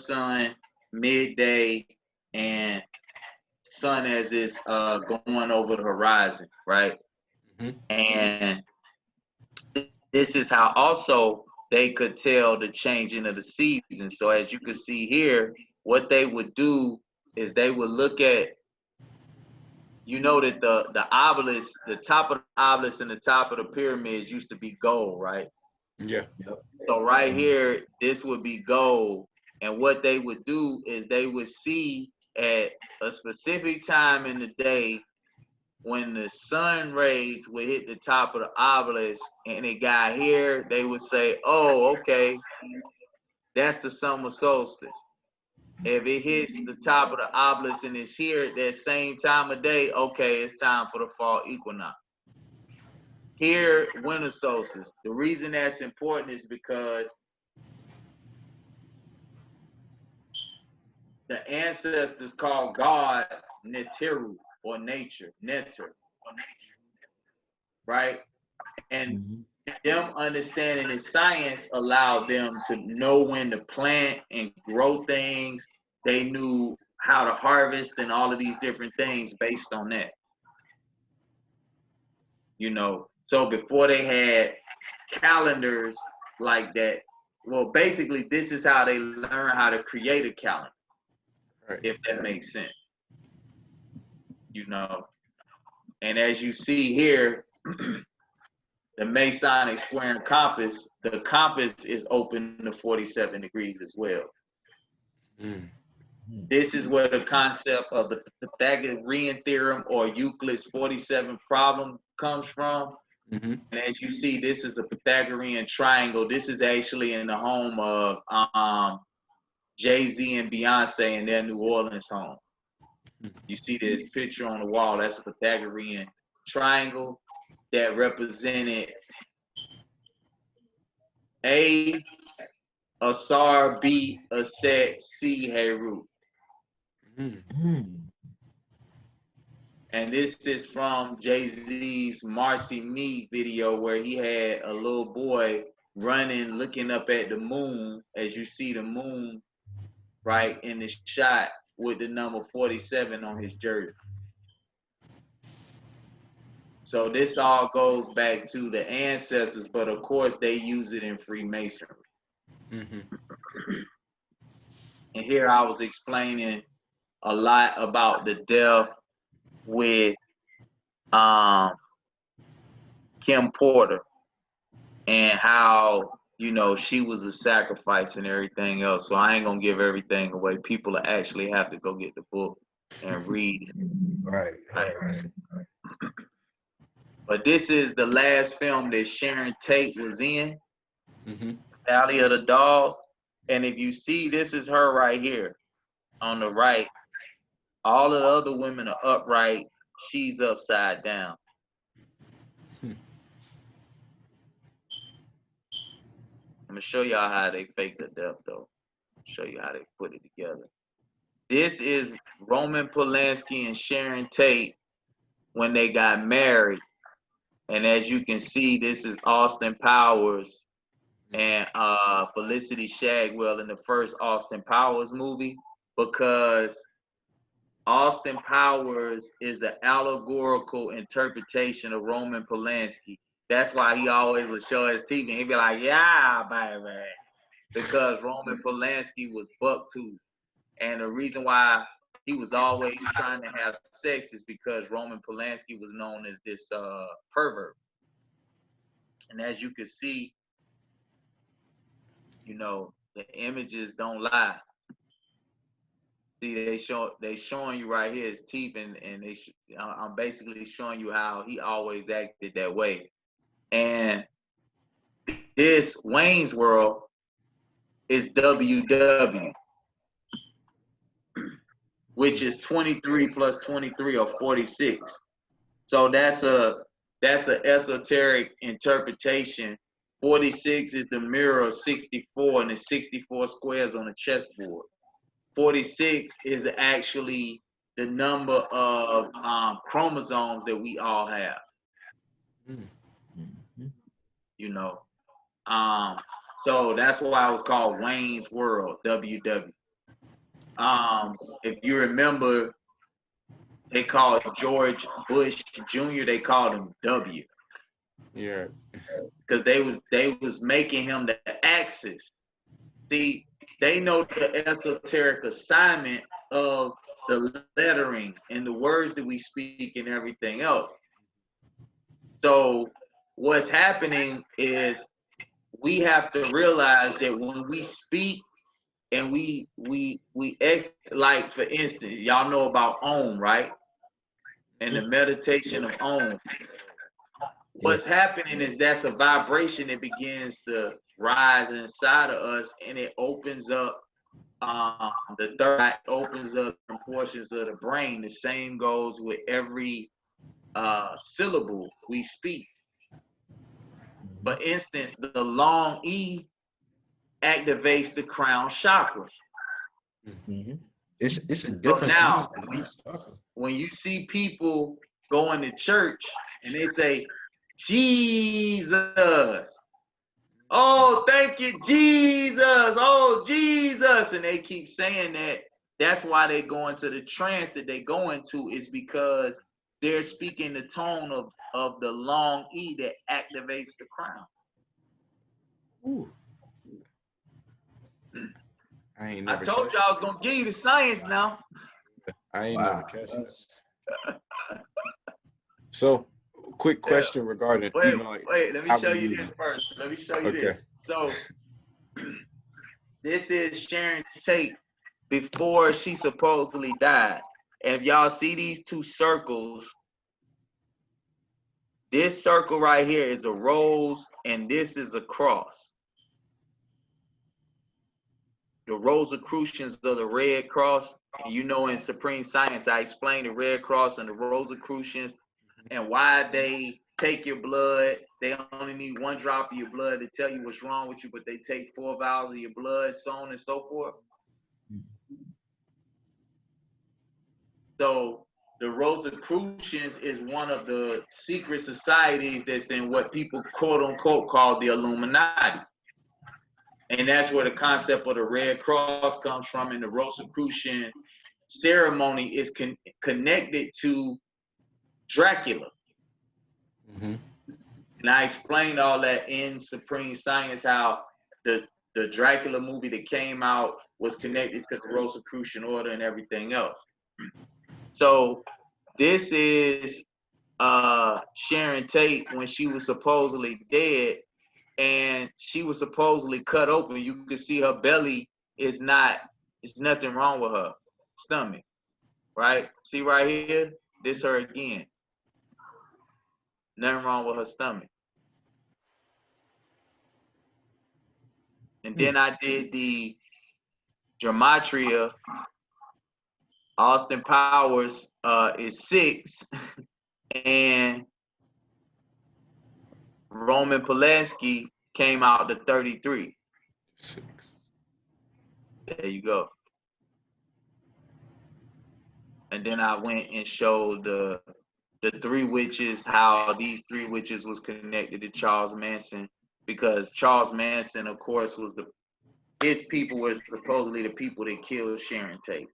sun, midday, and sun as it's going over the horizon, right? And this is how also they could tell the changing of the season. So as you can see here, what they would do is they would look at, you know, that the obelisk, the top of the obelisk and the top of the pyramids used to be gold, right? Yeah. So right here, this would be gold. And what they would do is they would see at a specific time in the day when the sun rays would hit the top of the obelisk and it got here, they would say, oh, okay, that's the summer solstice. If it hits the top of the obelisk and it's here at that same time of day, okay, it's time for the fall equinox. Here, winter solstice. The reason that's important is because the ancestors called God Neteru, or nature, Neter, right? And them understanding the science allowed them to know when to plant and grow things. They knew how to harvest and all of these different things based on that. You know, so before they had calendars like that, well, basically this is how they learn how to create a calendar, right, if that makes sense. You know, and as you see here, the Masonic square and compass, the compass is open to 47 degrees as well. This is where the concept of the Pythagorean theorem or Euclid's 47 problem comes from. And as you see, this is a Pythagorean triangle. This is actually in the home of Jay-Z and Beyonce in their New Orleans home. You see this picture on the wall, that's a Pythagorean triangle that represented A, Asar, B, Aset, C, Heru. And this is from Jay-Z's Marcy Me video where he had a little boy running, looking up at the moon, as you see the moon right in the shot with the number 47 on his jersey. So this all goes back to the ancestors, but of course they use it in Freemasonry. And here I was explaining a lot about the death with Kim Porter and how, you know, she was a sacrifice and everything else. So I ain't gonna give everything away. People actually have to go get the book and read. Right. But this is the last film that Sharon Tate was in, Valley of the Dolls. And if you see, this is her right here on the right. All of the other women are upright. She's upside down. I'm gonna show y'all how they fake the death though. Show you how they put it together. This is Roman Polanski and Sharon Tate when they got married. And as you can see, this is Austin Powers and Felicity Shagwell in the first Austin Powers movie, because Austin Powers is an allegorical interpretation of Roman Polanski. That's why he always would show his teeth and he'd be like, yeah, baby. Because Roman Polanski was bucktooth. And the reason why he was always trying to have sex is because Roman Polanski was known as this pervert. And as you can see, you know, the images don't lie. See, they showing you right here his teeth, and I'm basically showing you how he always acted that way. And this Wayne's World is WW, which is 23 plus 23 or 46. So that's a esoteric interpretation. 46 is the mirror of 64, and the 64 squares on the chessboard. 46 is actually the number of chromosomes that we all have. You know, so that's why it was called Wayne's World, WW. If you remember, they called George Bush Jr., they called him W. Yeah. Because they was making him the axis. See, they know the esoteric assignment of the lettering and the words that we speak and everything else. So what's happening is we have to realize that when we speak and we like, for instance, y'all know about Om, right? And the meditation of Om. What's happening is that's a vibration that begins to rise inside of us, and it opens up the third eye, opens up portions of the brain. The same goes with every syllable we speak. For instance, the long E activates the crown chakra. It's a different. So now, when you see people going to church and they say, Jesus, oh, thank you, Jesus, oh, Jesus, and they keep saying that, that's why they go into the trance that they go into, is because they're speaking the tone of the long E that activates the crown. Ooh. I told you I was gonna give you the science now. I ain't never catch it. So, quick question regarding wait, let me show you this first. Let me show you this. So this is Sharon Tate before she supposedly died. And if y'all see these two circles, this circle right here is a rose and this is a cross. The Rosicrucians of the Red Cross. And you know, in Supreme Science, I explained the Red Cross and the Rosicrucians and why they take your blood. They only need 1 drop of your blood to tell you what's wrong with you, but they take 4 vials of your blood, so on and so forth. So the Rosicrucians is one of the secret societies that's in what people quote unquote call the Illuminati. And that's where the concept of the Red Cross comes from, and the Rosicrucian ceremony is connected to Dracula. And I explained all that in Supreme Science, how the Dracula movie that came out was connected to the Rosicrucian order and everything else. So this is Sharon Tate when she was supposedly dead, and she was supposedly cut open. You could see her belly is not, it's nothing wrong with her stomach, right? See right here, this her again. Nothing wrong with her stomach. And then I did the gematria. Austin Powers is 6, and Roman Polanski came out to 33. 6. There you go. And then I went and showed the 3 witches, how these 3 witches was connected to Charles Manson, because Charles Manson, of course, was his people were supposedly the people that killed Sharon Tate.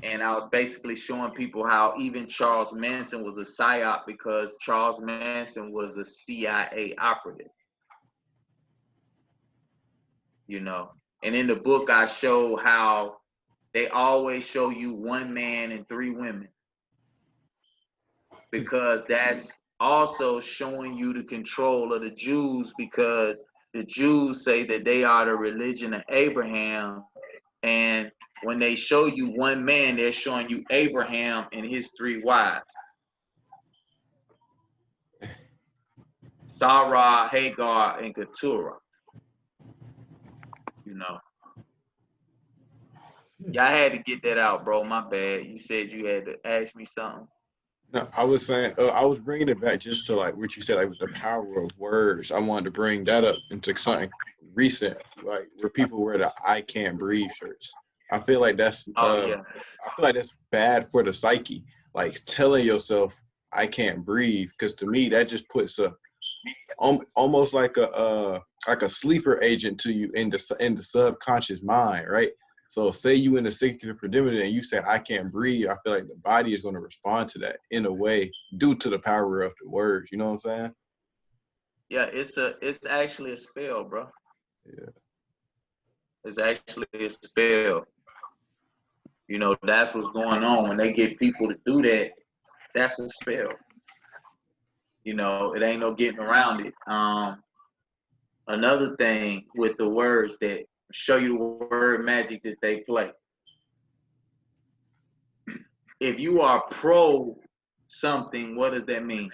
And I was basically showing people how even Charles Manson was a psyop, because Charles Manson was a CIA operative. You know, and in the book I show how they always show you 1 man and 3 women, because that's also showing you the control of the Jews, because the Jews say that they are the religion of Abraham, and when they show you 1 man, they're showing you Abraham and his 3 wives, Sarah, Hagar, and Keturah. You know, yeah, I had to get that out, bro. My bad. You said you had to ask me something. No, I was saying, I was bringing it back just to like what you said, like with the power of words. I wanted to bring that up into something recent, like where people wear the "I can't breathe" shirts. I feel like that's, Oh yeah. I feel like that's bad for the psyche. Like telling yourself "I can't breathe," because to me that just puts almost like a sleeper agent to you in the subconscious mind, right? So say you in a secular predicament and you say "I can't breathe," I feel like the body is going to respond to that in a way due to the power of the words. You know what I'm saying? Yeah, it's actually a spell, bro. Yeah. It's actually a spell. You know, that's what's going on when they get people to do that. That's a spell. You know, it ain't no getting around it. Another thing with the words that show you the word magic that they play. If you are pro something, what does that mean?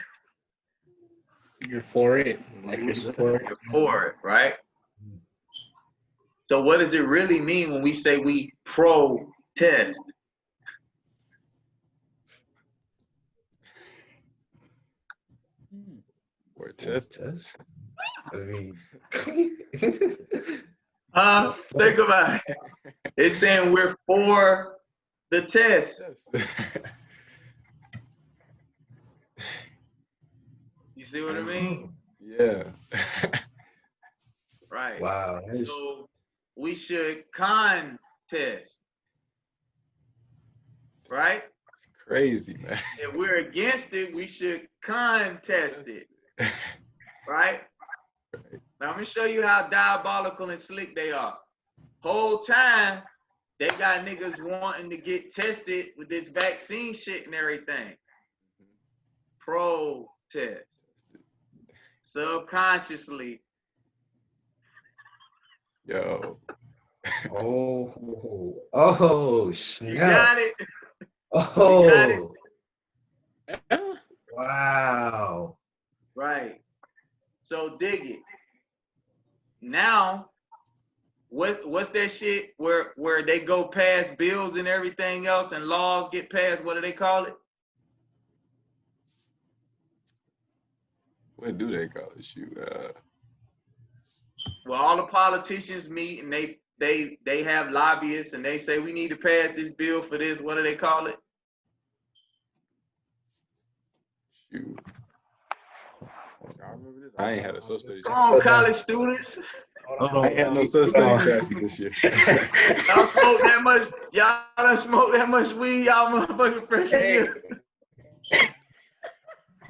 You're for it, like you're support. You're for it, right? So what does it really mean when we say we protest? Or test. I mean, Think about it. It's saying we're for the test. You see what I mean? Yeah. Right. wow. So we should contest. Right? It's crazy, man. If we're against it, we should contest it. Right? Now I'm gonna show you how diabolical and slick they are. Whole time they got niggas wanting to get tested with this vaccine shit and everything. Protest. Subconsciously. Yo. Oh, snap. You got it? Oh, You got it? Wow. Right. So dig it. Now, what's that shit where they go past bills and everything else and laws get passed? What do they call it? What do they call it? Shoot. Well, all the politicians meet and they have lobbyists and they say we need to pass this bill for this. What do they call it? Shoot. I remember this. I ain't had a social studies. Come on, college students. I ain't had no social studies classes this year. Y'all smoke that much? Y'all done smoke that much weed? Y'all motherfucking freshman year.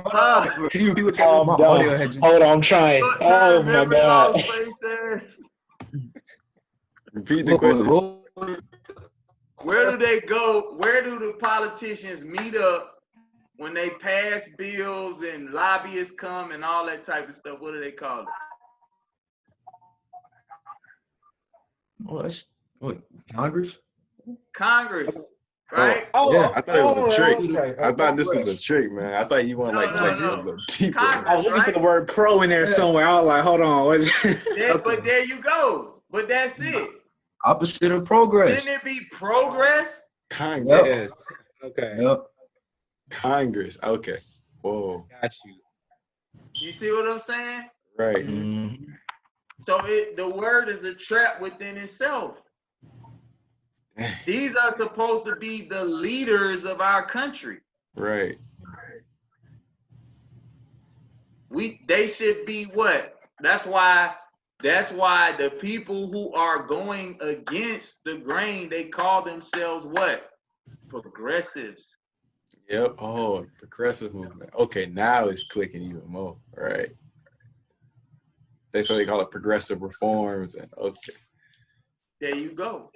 Hold on, I'm trying. Oh my god. Repeat the question. Where do they go? Where do the politicians meet up when they pass bills and lobbyists come and all that type of stuff? What do they call it? Oh, that's what, Congress? Congress, right? Oh, Yeah. I thought it was a trick. right. I thought this was a trick, man. I thought you want like No. a little deeper. I was looking for the word pro in there somewhere. I was like, hold on. What is it? But there you go. But that's it. Opposite of progress. Shouldn't it be progress? Congress. Yes. Okay. Yep. Congress. Okay. Whoa. Got you. You see what I'm saying? Right. Mhm. So the word is a trap within itself. These are supposed to be the leaders of our country. Right. They should be what? That's why the people who are going against the grain, they call themselves what? Progressives. Yep. Oh, progressive movement. Okay, now it's clicking even more. Right. That's what they call it, progressive reforms. And okay. There you go.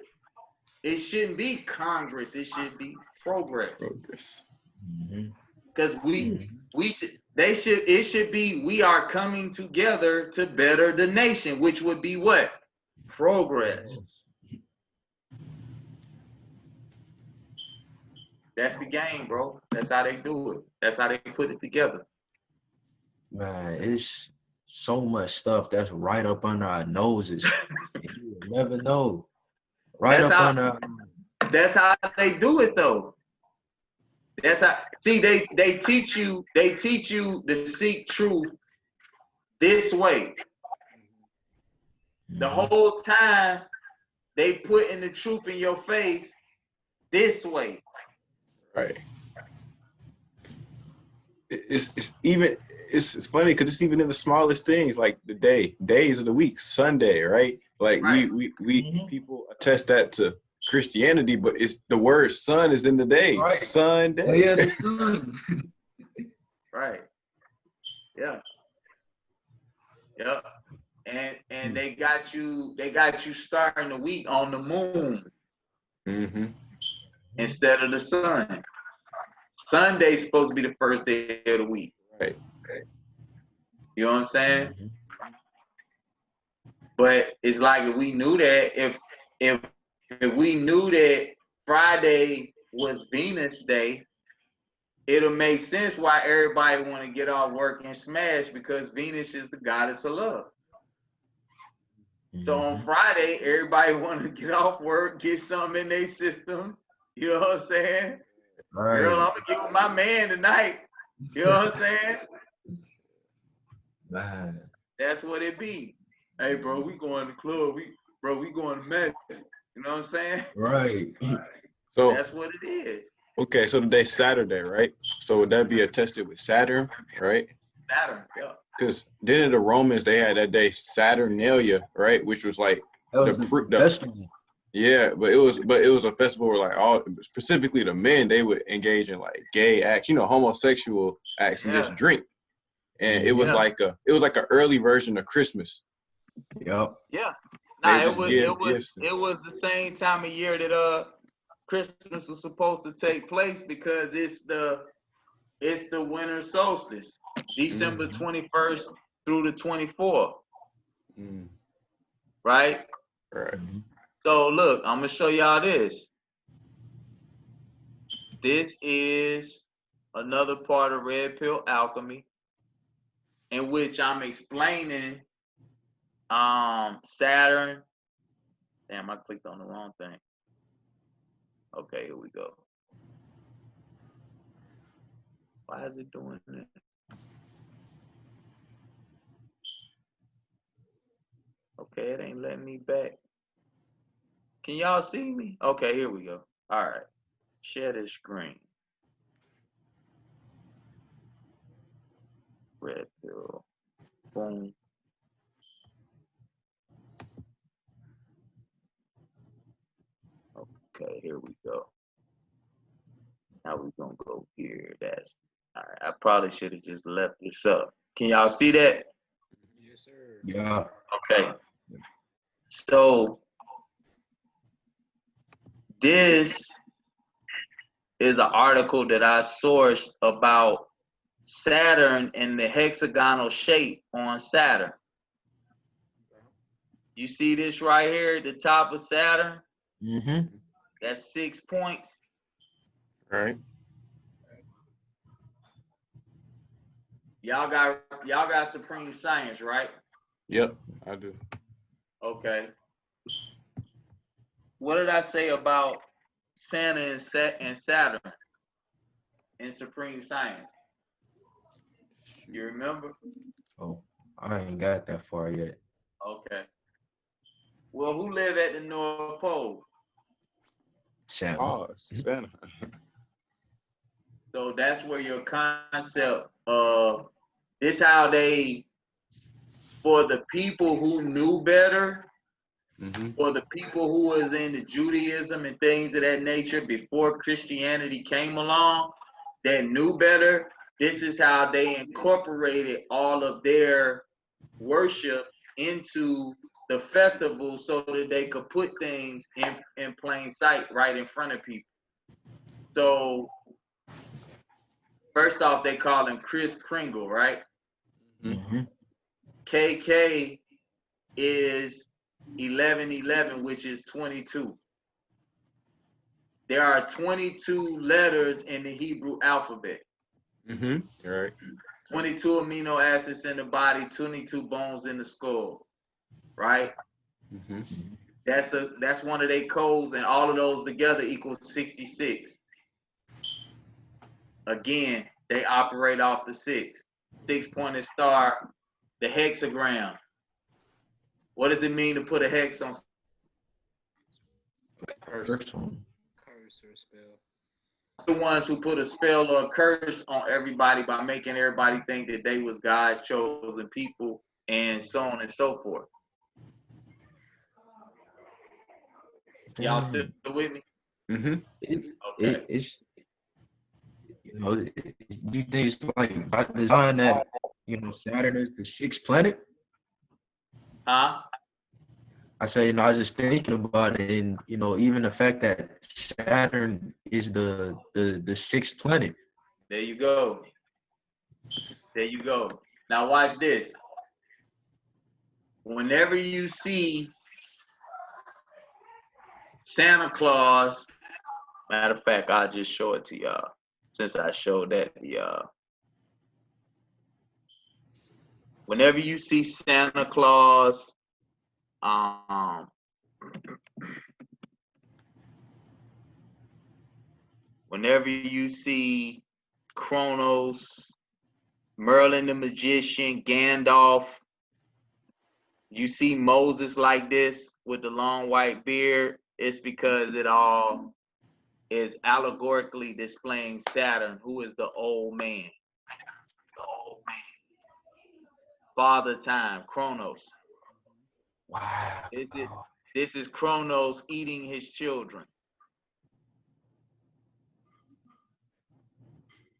It shouldn't be Congress. It should be progress. Progress. Because it should be we are coming together to better the nation, which would be what? Progress. That's the game, bro. That's how they do it. That's how they put it together. Man, it's so much stuff that's right up under our noses. You will never know. That's how they do it though. That's how they teach you to seek truth this way. The whole time they putting the truth in your face this way. Right. It's funny because it's even in the smallest things, like the days of the week, Sunday, right? Like we people attest that to Christianity, but it's the word sun is in the day. Right. Sunday. Yeah, the sun. Right. Yeah. Yeah. And they got you starting the week on the moon instead of the sun. Sunday's supposed to be the first day of the week. Right. You know what I'm saying? But it's like if we knew that, if we knew that Friday was Venus Day, it'll make sense why everybody want to get off work and smash, because Venus is the goddess of love. So on Friday, everybody want to get off work, get something in their system. You know what I'm saying? Right. Girl, I'm gonna get with my man tonight. You know what I'm saying? Man. That's what it be. Hey, bro, we going to the club. We going to Magic. You know what I'm saying? Right. So that's what it is. Okay, so today's Saturday, right? So would that be attested with Saturn, right? Saturn, yeah. Because then in the Romans, they had that day Saturnalia, right? Which was like the festival. Yeah, but it was a festival where like specifically the men, they would engage in like gay acts, homosexual acts, and just drink. And it was like an early version of Christmas. Yep. Yeah. Nah, it was the same time of year that Christmas was supposed to take place, because it's the winter solstice, December 21st through the 24th. Right? Right. So look, I'm gonna show y'all this. This is another part of Red Pill Alchemy, in which I'm explaining Saturn. Damn, I clicked on the wrong thing. Okay, here we go. Why is it doing that? Okay, it ain't letting me back. Can y'all see me? Okay, here we go. All right. Share this screen. Red pill. Boom. Okay, here we go. Now we're gonna go here. That's all right. I probably should have just left this up. Can y'all see that? Yes, sir. Yeah. Okay. So this is an article that I sourced about Saturn and the hexagonal shape on Saturn. You see this right here at the top of Saturn? That's 6 points. Right. Y'all got supreme science, right? Yep, I do. Okay. What did I say about Santa and Saturn in supreme science? You remember? Oh, I ain't got that far yet. Okay. Well, who live at the North Pole? Santa. Pause. Santa. So that's where your concept of this how they, for the people who knew better, Mm-hmm. for the people who was into Judaism and things of that nature before Christianity came along, that knew better, this is how they incorporated all of their worship into the festival so that they could put things in plain sight right in front of people. So first off, they call him Kris Kringle, right? Mm-hmm. KK is 1111, which is 22. There are 22 letters in the Hebrew alphabet. Mm-hmm. All right. 22 amino acids in the body, 22 bones in the skull, right? Mm-hmm. That's one of their codes, and all of those together equals 66. Again, they operate off the 6-pointed star, the hexagram. What does it mean to put a hex on? First one. Curse or spell. The ones who put a spell or a curse on everybody by making everybody think that they was God's chosen people, and so on and so forth. Y'all still with me? Mm-hmm. Okay. It's you know, do you think it's like by design that Saturn is the sixth planet? Huh? I say, I was just thinking about it, and even the fact that Saturn is the sixth planet. There you go. There you go. Now watch this. Whenever you see Santa Claus, matter of fact, I'll just show it to y'all since I showed that to y'all. Whenever you see Santa Claus, whenever you see Kronos, Merlin the Magician, Gandalf, you see Moses like this with the long white beard, it's because it all is allegorically displaying Saturn, who is the old man. The old man. Father time, Kronos. Wow. This is Kronos eating his children.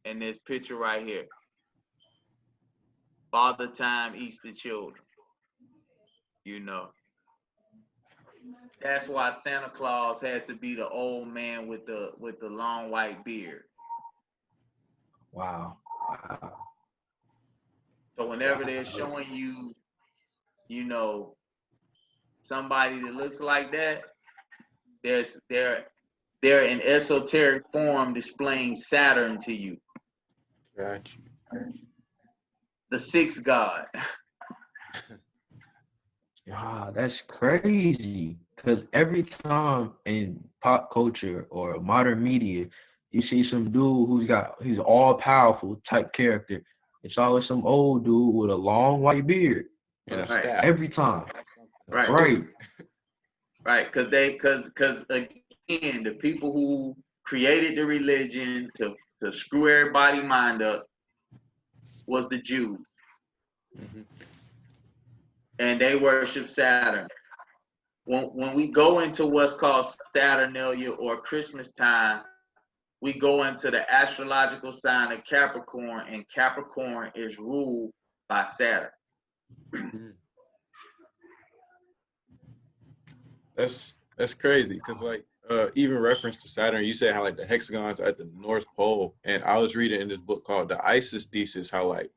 And this picture right here. Father time eats the children. That's why Santa Claus has to be the old man with the long white beard. Wow. So whenever they're showing you, somebody that looks like that, they're in esoteric form displaying Saturn to you. Gotcha. The sixth god. Yeah, that's crazy. Because every time in pop culture or modern media, you see some dude he's all powerful type character. It's always some old dude with a long white beard. And a Right. staff. Every time. Right. Right. Right. Because again, the people who created the religion to screw everybody's mind up was the Jews. Mm-hmm. And they worship Saturn. When we go into what's called Saturnalia or Christmas time, we go into the astrological sign of Capricorn, and Capricorn is ruled by Saturn. Mm-hmm. That's crazy because even reference to Saturn, you said how like the hexagons are at the North Pole, and I was reading in this book called The Isis Thesis how like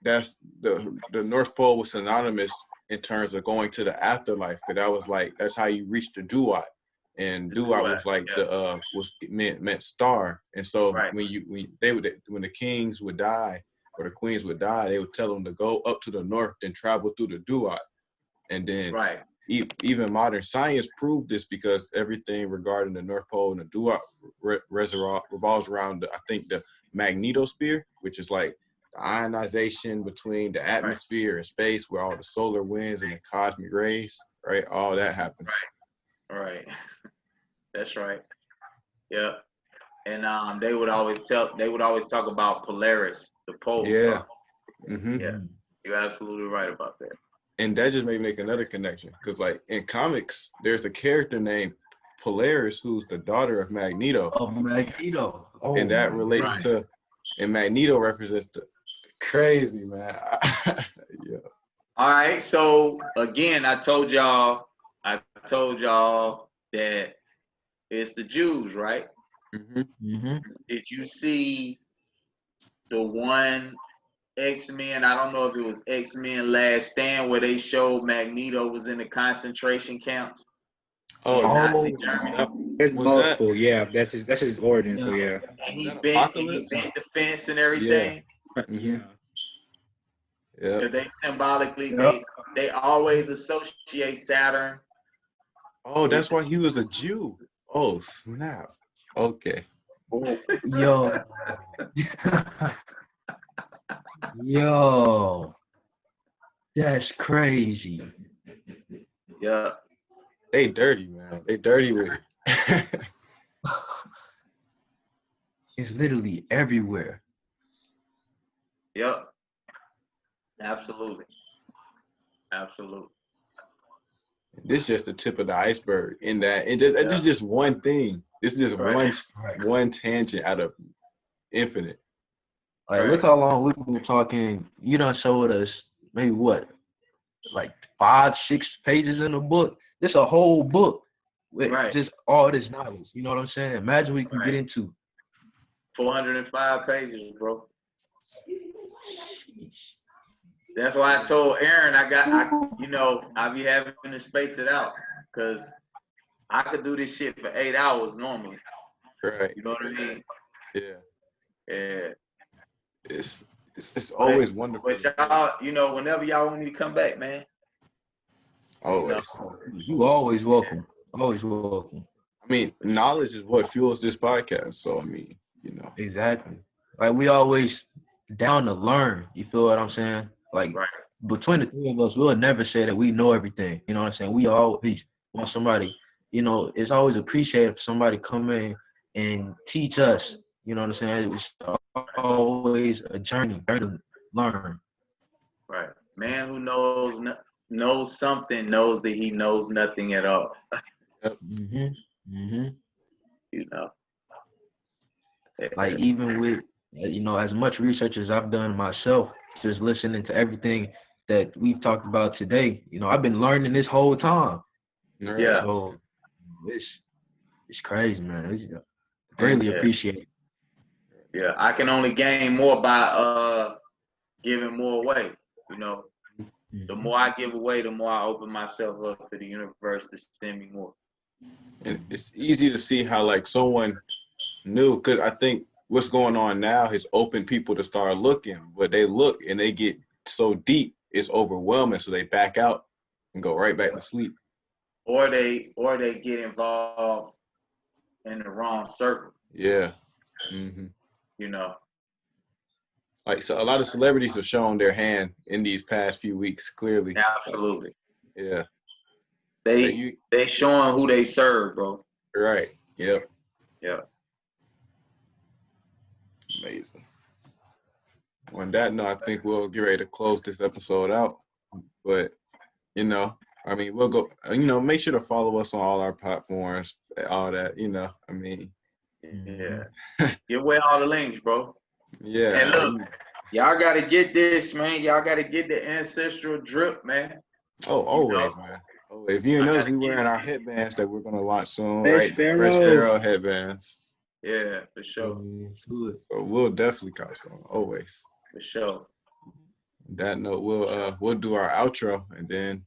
that's the North Pole was synonymous in terms of going to the afterlife, because that was like that's how you reach the duat, and duat was like the meant star, and so Right. when the kings would die or the queens would die, they would tell them to go up to the north and travel through the duat, and then Right. Even modern science proved this because everything regarding the North Pole and the duat revolves around I think the magnetosphere, which is like the ionization between the atmosphere and space, where all the solar winds and the cosmic rays, right? All that happens. Right. That's right. Yeah. And they would always talk about Polaris, the pole Yeah. star. Mm-hmm. Yeah. You're absolutely right about that. And that just made me make another connection, because like in comics, there's a character named Polaris who's the daughter of Magneto. Oh, Magneto. Oh, And that relates to, and Magneto represents the crazy, man. Yeah. All right. So again, I told y'all that it's the Jews, right? Mm-hmm. Did you see the one X-Men? I don't know if it was X-Men Last Stand, where they showed Magneto was in the concentration camps in Nazi Germany. There's Was multiple. that- Yeah, that's his origin. So yeah. And Was he that bent Apocalypse? the fence and everything. Mm-hmm. Yeah. Yeah. They symbolically Yep. they always associate Saturn. Oh, that's why he was a Jew. Oh, snap. Okay. Yo. Yo. That's crazy. Yeah. They dirty, man. They dirty with it. It's literally everywhere. Yep. Absolutely. Absolutely. This is just the tip of the iceberg. In that, this is just one thing. This is just one tangent out of infinite. Like, look how long we've been talking. You done showed us maybe what, like 5, 6 pages in a book. This a whole book with just all this knowledge. You know what I'm saying? Imagine we can get into 405 pages, bro. That's why I told Aaron I be having to space it out, because I could do this shit for 8 hours normally. Right. You know what I mean? Yeah. Yeah. It's always wonderful. But y'all, whenever y'all want me to come back, man. Always. You always welcome. Always welcome. I mean, knowledge is what fuels this podcast. So I mean, Exactly. Like, we always down to learn. You feel what I'm saying? Like, between the three of us, we'll never say that we know everything. You know what I'm saying? We always want somebody, it's always appreciated if somebody come in and teach us. You know what I'm saying? It's always a journey to learn. Right. Man who knows something knows that he knows nothing at all. Like, even with, as much research as I've done myself, just listening to everything that we've talked about today, I've been learning this whole time. Yeah. So it's crazy, man. It's greatly appreciated. Yeah, I can only gain more by giving more away. The more I give away, the more I open myself up to the universe to send me more. And it's easy to see how like someone new, because I think what's going on now has opened people to start looking, but they look and they get so deep, it's overwhelming, so they back out and go right back to sleep. Or they get involved in the wrong circle. Yeah. Like, so a lot of celebrities have shown their hand in these past few weeks, clearly. Absolutely. Yeah. They showing who they serve, bro. Right. Yep. Yeah. Amazing. On that note, I think we'll get ready to close this episode out. But, we'll go, make sure to follow us on all our platforms, all that, Yeah. Give away all the links, bro. Yeah. And look, y'all got to get this, man. Y'all got to get the ancestral drip, man. Oh, always, man. Oh, if you notice, we wearing our headbands that we're going to launch soon, Phresh right? Pharaoh. Phresh Pharaoh headbands. Yeah, for sure. So we'll definitely cop some, always. For sure. On that note, we'll do our outro and then,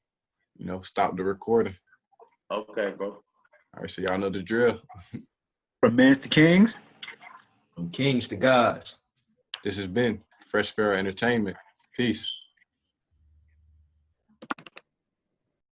stop the recording. Okay, bro. All right, so y'all know the drill. From men's to kings. From kings to gods. This has been Phresh Pharaoh Entertainment. Peace.